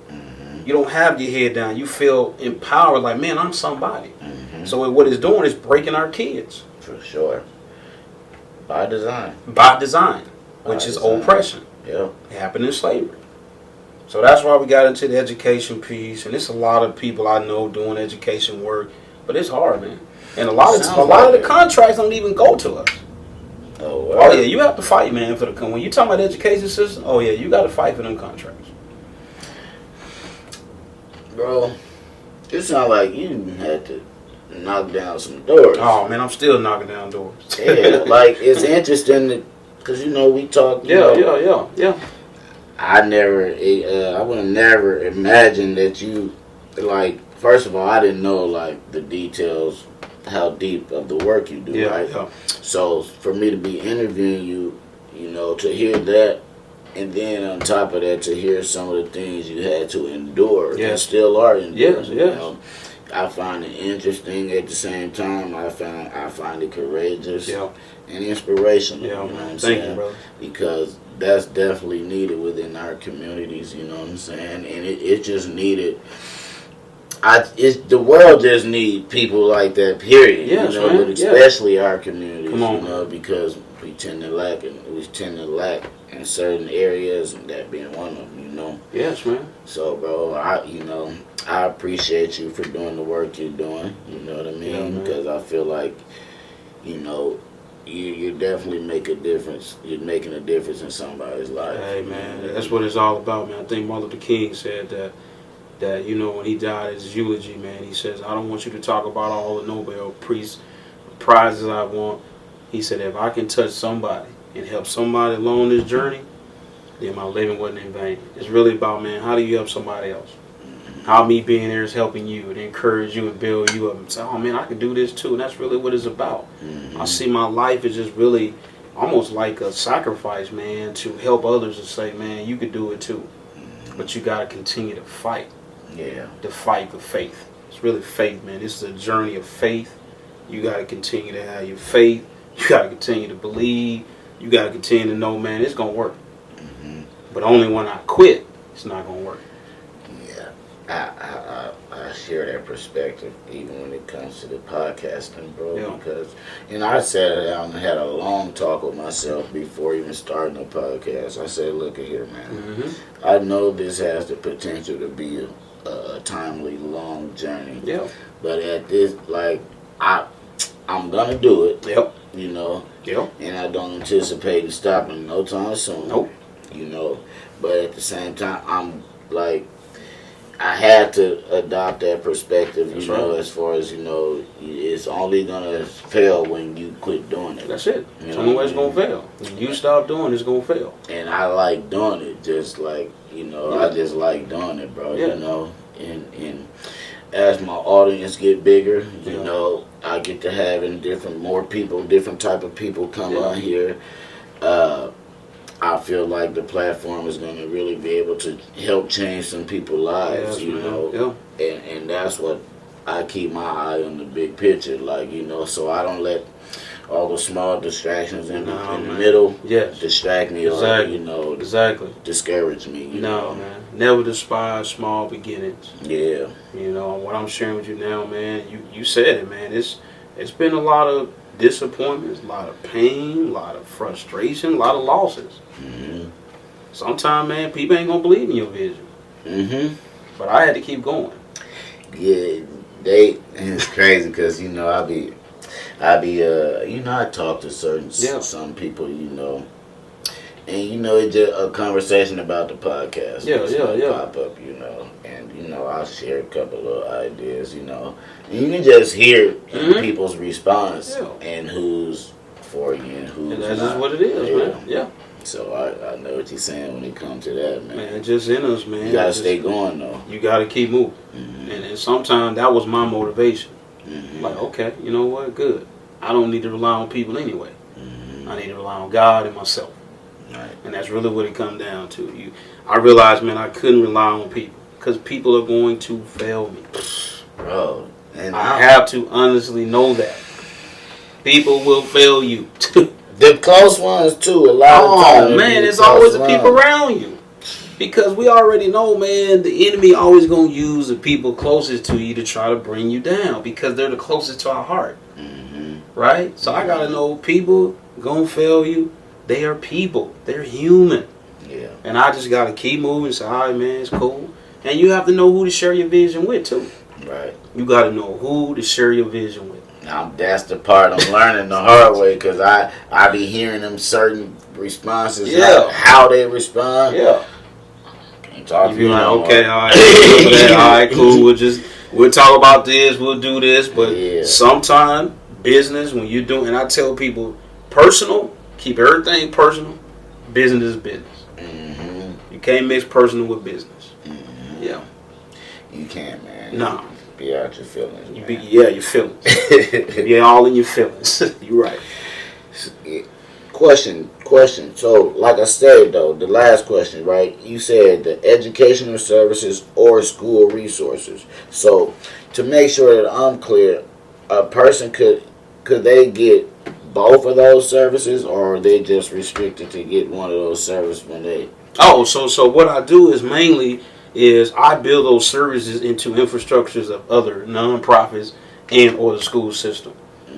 Speaker 2: You don't have your head down. You feel empowered like, man, I'm somebody. So what it's doing is breaking our kids.
Speaker 1: For sure. By design.
Speaker 2: By design, which is oppression.
Speaker 1: Yeah.
Speaker 2: It happened in slavery. So that's why we got into the education piece. And it's a lot of people I know doing education work. But it's hard, man. And a lot of the contracts don't even go to us.
Speaker 1: Oh,
Speaker 2: Oh
Speaker 1: wow.
Speaker 2: yeah, you have to fight, man, for the when you talking about the education system. Oh yeah, you got to fight for them contracts,
Speaker 1: Bro, it sounds like you had to knock down some doors.
Speaker 2: Oh man, I'm still knocking down doors.
Speaker 1: Yeah, like it's interesting because we talked.
Speaker 2: Yeah.
Speaker 1: I would have never imagined that you, like. First of all, I didn't know like the details, how deep of the work you do. Right.
Speaker 2: Yeah.
Speaker 1: So for me to be interviewing you, to hear that, and then on top of that, to hear some of the things you had to endure and still are enduring.
Speaker 2: Yes.
Speaker 1: I find it interesting. At the same time, I find it courageous and inspirational.
Speaker 2: Yeah,
Speaker 1: you know what I'm
Speaker 2: Thank
Speaker 1: saying?
Speaker 2: you, brother.
Speaker 1: Because that's definitely needed within our communities. You know what I'm saying? And it just needed. The world just need people like that. Period.
Speaker 2: Yes,
Speaker 1: but especially our communities.
Speaker 2: Come on,
Speaker 1: because we tend to lack in certain areas, and that being one of them.
Speaker 2: Yes, man.
Speaker 1: So, bro, I appreciate you for doing the work you're doing. You know what I mean? Because I feel like, you definitely make a difference. You're making a difference in somebody's life.
Speaker 2: Hey, man, that's what it's all about, man. I think Martin Luther King said that when he died, his eulogy, man, he says, I don't want you to talk about all the Nobel prizes I want. He said, if I can touch somebody and help somebody along this journey, then my living wasn't in vain. It's really about, man, how do you help somebody else? How me being there is helping you and encourage you and build you up and say, oh, man, I can do this too. And that's really what it's about. I see my life as just really almost like a sacrifice, man, to help others and say, man, you could do it too. But you got to continue to fight.
Speaker 1: Yeah.
Speaker 2: To fight for faith. It's really faith, man. This is a journey of faith. You got to continue to have your faith. You got to continue to believe. You got to continue to know, man, it's going to work. But only when I quit, it's not going to work.
Speaker 1: Yeah. I share that perspective, even when it comes to the podcasting, bro.
Speaker 2: Yeah.
Speaker 1: Because, I sat down and had a long talk with myself before even starting the podcast. I said, look at here, man. I know this has the potential to be a timely, long journey.
Speaker 2: Yeah.
Speaker 1: But at this, I'm gonna do it.
Speaker 2: Yep.
Speaker 1: Yep. And I don't anticipate stopping no time soon.
Speaker 2: Nope.
Speaker 1: But at the same time, I'm like, I had to adopt that perspective.
Speaker 2: That's right.
Speaker 1: As far as it's only gonna fail when you quit doing it.
Speaker 2: That's it. It's the only way it's gonna fail. When you stop doing it, it's gonna fail.
Speaker 1: And I like doing it, just like I just like doing it, bro. And as my audience get bigger, I get to having different type of people come on here. I feel like the platform is going to really be able to help change some people's lives, and that's what I keep my eye on, the big picture, so I don't let all the small distractions in the middle distract me or discourage me.
Speaker 2: No, man, never despise small beginnings.
Speaker 1: Yeah.
Speaker 2: What I'm sharing with you now, man, you said it, man. It's been a lot of disappointments, a lot of pain, a lot of frustration, a lot of losses. Sometimes, man, people ain't gonna believe in your vision. But I had to keep going.
Speaker 1: Yeah, it's crazy because I be I talk to some people, and it's just a conversation about the podcast. Pop up, and I'll share a couple of ideas, and you can just hear people's response and who's for you and who's
Speaker 2: that's
Speaker 1: not.
Speaker 2: just what it is, man. Yeah.
Speaker 1: So I know what you're saying when it comes to that, man.
Speaker 2: Man, it's just in us, man.
Speaker 1: You gotta stay going though.
Speaker 2: You gotta keep moving, and sometimes that was my motivation. Like, okay, you know what? Good. I don't need to rely on people anyway. I need to rely on God and myself.
Speaker 1: Right.
Speaker 2: And that's really what it comes down to. I realized, man, I couldn't rely on people because people are going to fail me.
Speaker 1: Bro, and
Speaker 2: I have to honestly know that people will fail you.
Speaker 1: The close ones too. A lot of times.
Speaker 2: Oh man, there's always the people around you. Because we already know, man, the enemy always gonna use the people closest to you to try to bring you down because they're the closest to our heart. Right? So I gotta know people gonna fail you. They are people. They're human.
Speaker 1: Yeah.
Speaker 2: And I just gotta keep moving and say, all right, man, it's cool. And you have to know who to share your vision with too.
Speaker 1: Right.
Speaker 2: You gotta know who to share your vision with.
Speaker 1: That's the part I'm learning the hard way, because I be hearing them certain responses, how they respond.
Speaker 2: Yeah.
Speaker 1: Can't talk
Speaker 2: You
Speaker 1: to
Speaker 2: be
Speaker 1: me
Speaker 2: like,
Speaker 1: no
Speaker 2: okay,
Speaker 1: more.
Speaker 2: all right, all right, cool. We'll talk about this. We'll do this. But sometime business, when you're doing, and I tell people, personal, keep everything personal. Business is business. You can't mix personal with business. Yeah.
Speaker 1: You can't, man.
Speaker 2: No.
Speaker 1: Be out your feelings.
Speaker 2: Your feelings. Be all in your feelings. You're right.
Speaker 1: Question. So, like I said, though, the last question, right? You said the educational services or school resources. So, to make sure that I'm clear, a person could they get both of those services, or are they just restricted to get one of those services when they?
Speaker 2: Oh, so what I do is mainly I build those services into infrastructures of other nonprofits and or the school system.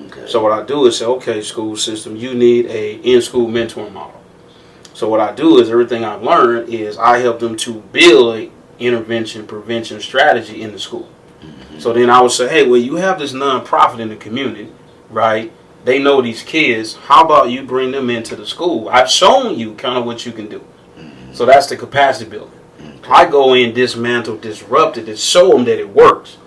Speaker 1: Okay.
Speaker 2: So what I do is say, okay, school system, you need a in-school mentoring model. So what I do is everything I've learned is I help them to build a intervention prevention strategy in the school. So then I would say, hey, well, you have this nonprofit in the community, right? They know these kids. How about you bring them into the school? I've shown you kind of what you can do. So that's the capacity building. I go in, dismantle, disrupt it, and show them that it works.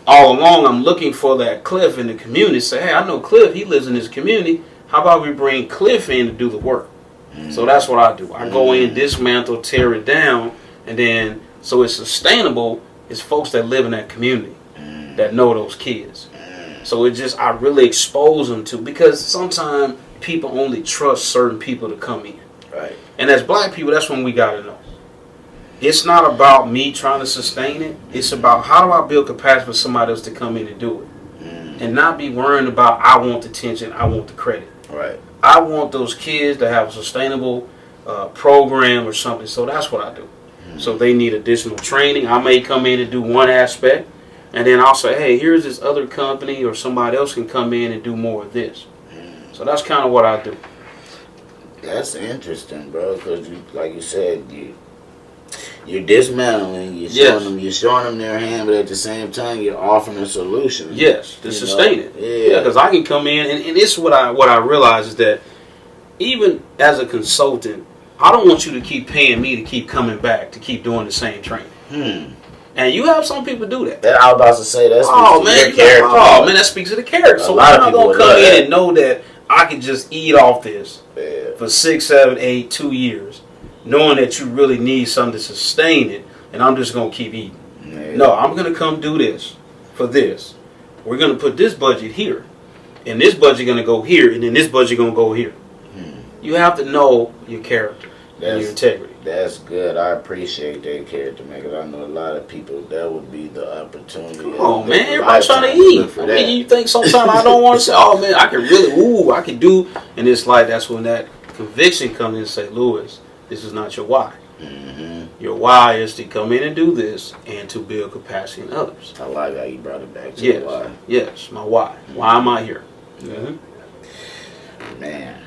Speaker 2: All along, I'm looking for that Cliff in the community. Say, hey, I know Cliff. He lives in this community. How about we bring Cliff in to do the work? So that's what I do. I go in, dismantle, tear it down, and then so it's sustainable. It's folks that live in that community that know those kids. So it just, I really expose them to, because sometimes people only trust certain people to come in.
Speaker 1: Right.
Speaker 2: And as black people, that's when we got to know. It's not about me trying to sustain it. It's about how do I build capacity for somebody else to come in and do it. And not be worrying about, I want the attention, I want the credit.
Speaker 1: Right.
Speaker 2: I want those kids to have a sustainable program or something. So that's what I do. So they need additional training. I may come in and do one aspect, and then I'll say, hey, here's this other company or somebody else can come in and do more of this. So that's kind of what I do.
Speaker 1: That's interesting, bro, because like you said, you're dismantling, you're showing them their hand, but at the same time, you're offering a solution.
Speaker 2: Yes, to sustain it. Yeah, because I can come in, and this is what I realize is that even as a consultant, I don't want you to keep paying me to keep coming back, to keep doing the same training. And you have some people do that.
Speaker 1: I was about to say, that speaks to their character.
Speaker 2: That speaks to the character. So I'm not going to come in and know that I can just eat off this for 6, 7, 8, 2 years, knowing that you really need something to sustain it, and I'm just going to keep eating. No, I'm going to come do this for this. We're going to put this budget here, and this budget going to go here, and then this budget going to go here. You have to know your character and your integrity.
Speaker 1: That's good. I appreciate that character, man, because I know a lot of people, that would be the opportunity.
Speaker 2: Come on, man. Everybody's trying to eat. I mean, you think sometimes I don't want to say, oh, man, I can really, I can do. And it's like, that's when that conviction comes in and say, Lewis, this is not your why. Your why is to come in and do this and to build capacity in others.
Speaker 1: I like how you brought it back to your why.
Speaker 2: Yes, my why. Why am I here?
Speaker 1: Man.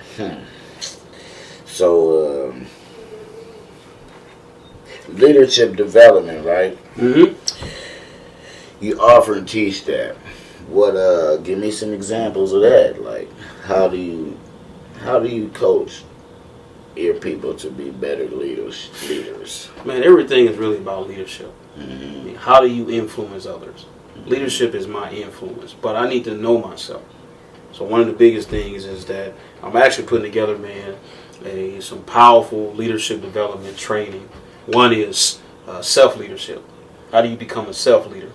Speaker 1: So, leadership development, right? You offer and teach that. What? Give me some examples of that. Like, how do you coach your people to be better leaders?
Speaker 2: Man, everything is really about leadership. I mean, how do you influence others? Leadership is my influence, but I need to know myself. So one of the biggest things is that I'm actually putting together, man, some powerful leadership development training. One is self-leadership. How do you become a self-leader?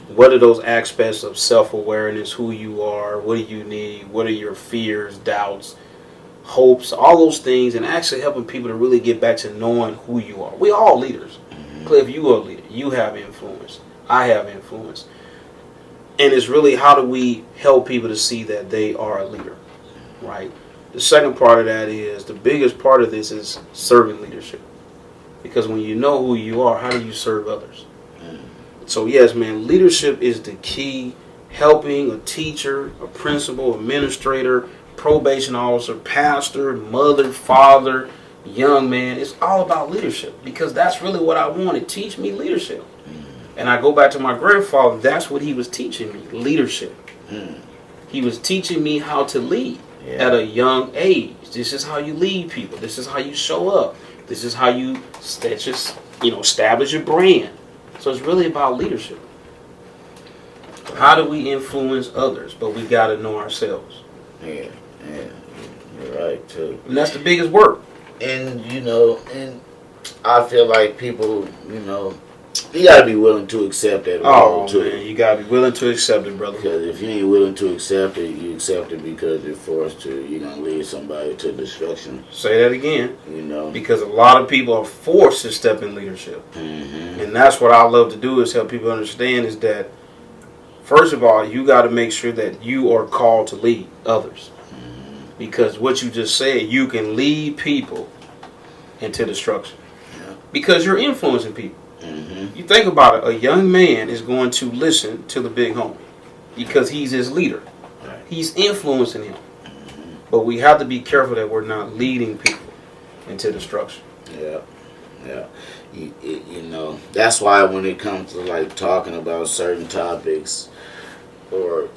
Speaker 2: What are those aspects of self-awareness, who you are, what do you need, what are your fears, doubts, hopes, all those things, and actually helping people to really get back to knowing who you are. We all leaders. Cliff, you are a leader. You have influence. I have influence. And it's really, how do we help people to see that they are a leader, right? The second part of that is, the biggest part of this is servant leadership. Because when you know who you are, how do you serve others? So yes, man, leadership is the key. Helping a teacher, a principal, administrator, probation officer, pastor, mother, father, young man. It's all about leadership, because that's really what I wanted. Teach me leadership. And I go back to my grandfather. That's what he was teaching me, leadership. He was teaching me how to lead
Speaker 1: Yeah.
Speaker 2: at a young age. This is how you lead people. This is how you show up. This is how you establish your brand. So it's really about leadership. How do we influence others? But we got to know ourselves.
Speaker 1: Yeah, yeah, you're right too.
Speaker 2: And that's the biggest work.
Speaker 1: And and I feel like people, you gotta be willing to accept that role too.
Speaker 2: Man, you gotta be willing to accept it, brother.
Speaker 1: Because if you ain't willing to accept it, you accept it because you're forced to. You're gonna lead somebody to destruction.
Speaker 2: Say that again. Because a lot of people are forced to step in leadership, and that's what I love to do is help people understand is that first of all, you got to make sure that you are called to lead others, because what you just said, you can lead people into destruction because you're influencing people. You think about it, a young man is going to listen to the big homie because he's his leader.
Speaker 1: Right.
Speaker 2: He's influencing him. But we have to be careful that we're not leading people into destruction.
Speaker 1: Yeah, yeah. That's why when it comes to like talking about certain topics, or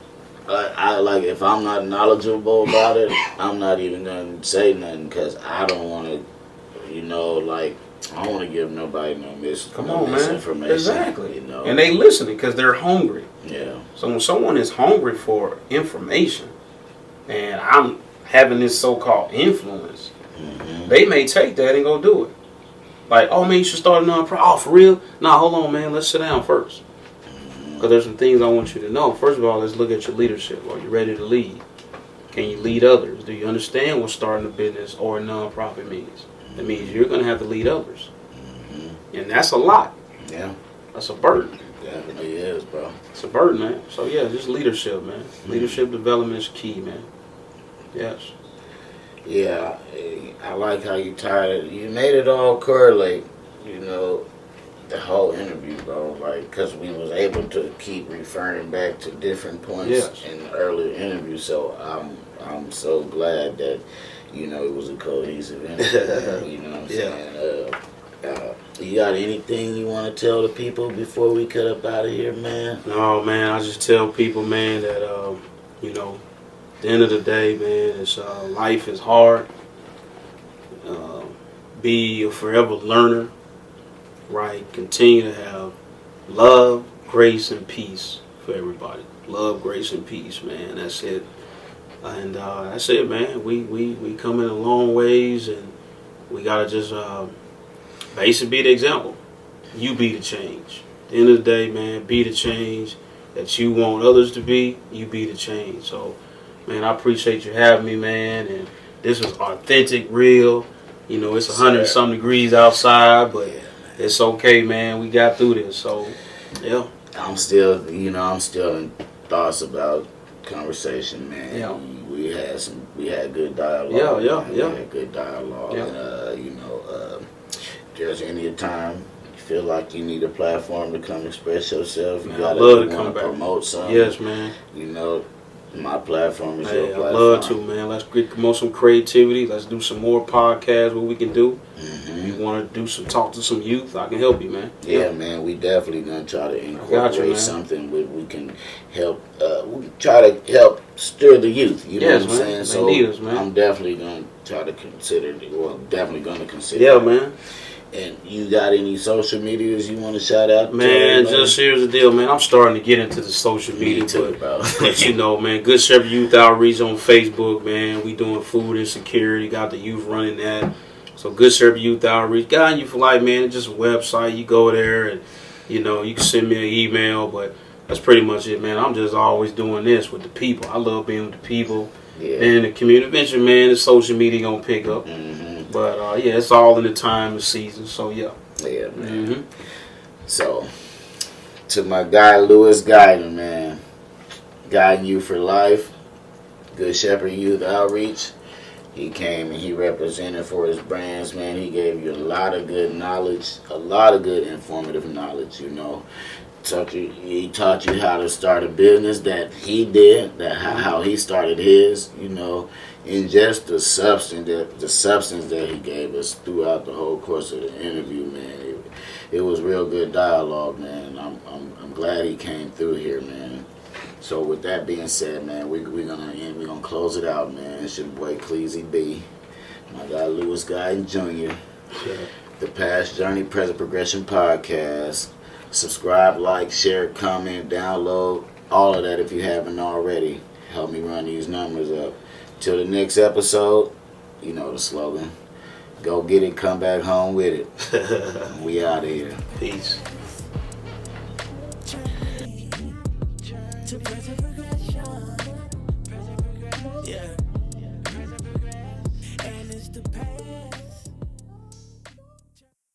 Speaker 1: I like if I'm not knowledgeable about it, I'm not even gonna say nothing because I don't want to, I don't want to give nobody no misinformation.
Speaker 2: Exactly. And they listening because they're hungry.
Speaker 1: Yeah.
Speaker 2: So when someone is hungry for information, and I'm having this so-called influence, they may take that and go do it. Like, oh man, you should start a non-profit. Oh, for real? Nah, hold on, man. Let's sit down first. Because there's some things I want you to know. First of all, let's look at your leadership. Are you ready to lead? Can you lead others? Do you understand what starting a business or a non-profit means? That means you're going to have to lead others. And that's a lot.
Speaker 1: Yeah.
Speaker 2: That's a burden.
Speaker 1: Definitely is, bro.
Speaker 2: It's a burden, man. So, yeah, just leadership, man. Leadership development is key, man. Yes.
Speaker 1: Yeah, I like how you tied it. You made it all correlate, the whole interview, bro. Like, because we was able to keep referring back to different points in the earlier interview. So I'm so glad that it was a cohesive interview. You know what I'm saying? You got anything you want to tell the people before we cut up out of here, man?
Speaker 2: No, man. I just tell people, man, that at the end of the day, man, it's life is hard. Be a forever learner, right? Continue to have love, grace, and peace for everybody. Love, grace, and peace, man. That's it. And that's it, man. We coming a long ways, and we gotta just basically be the example. You be the change. At the end of the day, man, be the change that you want others to be. You be the change. So, man, I appreciate you having me, man. And this was authentic, real. It's 100-some degrees outside, but it's okay, man. We got through this. So, yeah.
Speaker 1: I'm still in thoughts about conversation, man.
Speaker 2: Yeah.
Speaker 1: We had good dialogue.
Speaker 2: Yeah.
Speaker 1: We had good dialogue.
Speaker 2: Yeah.
Speaker 1: And, if there's any time you feel like you need a platform to come express yourself,
Speaker 2: Man, I love to come back.
Speaker 1: Promote something.
Speaker 2: Yes, man.
Speaker 1: My platform is your platform.
Speaker 2: I love to, man. Let's promote some creativity. Let's do some more podcasts. What we can do. You want to talk to some youth? I can help you, man.
Speaker 1: Yeah, man. We definitely gonna try to incorporate something where we can help. We try to help stir the youth. You know what I'm saying? So
Speaker 2: need us, man.
Speaker 1: I'm definitely gonna try to consider. Definitely gonna consider.
Speaker 2: Yeah, man.
Speaker 1: And you got any social medias you want to shout out?
Speaker 2: Man, just here's the deal, man. I'm starting to get into the social media, but man, Good Shepherd Youth Outreach on Facebook, man. We doing food insecurity. Got the youth running that. So Good Shepherd Youth Outreach, Guiden You for Life, man. It's just a website. You go there and you can send me an email, but that's pretty much it, man. I'm just always doing this with the people. I love being with the people.
Speaker 1: Yeah.
Speaker 2: And the community, eventually, man, the social media gonna pick up. But it's all in the time and season. So yeah.
Speaker 1: Yeah, man. So to my guy Lewis Guiden, man, Guiding You for Life, Good Shepherd Youth Outreach. He came and he represented for his brands, man. He gave you a lot of good knowledge, a lot of good informative knowledge. He taught you how to start a business that he did, how he started his, and just the substance that he gave us throughout the whole course of the interview, man. It was real good dialogue, man. I'm glad he came through here, man. So with that being said, man, we're gonna close it out, man. It's your boy Cleasy B, my guy Lewis Guiden Jr.
Speaker 2: Yeah.
Speaker 1: The Past Journey, Present Progression podcast. Subscribe, like, share, comment, download, all of that if you haven't already. Help me run these numbers up. Till the next episode, you know the slogan. Go get it, come back home with it. We out of here.
Speaker 2: Peace.
Speaker 3: To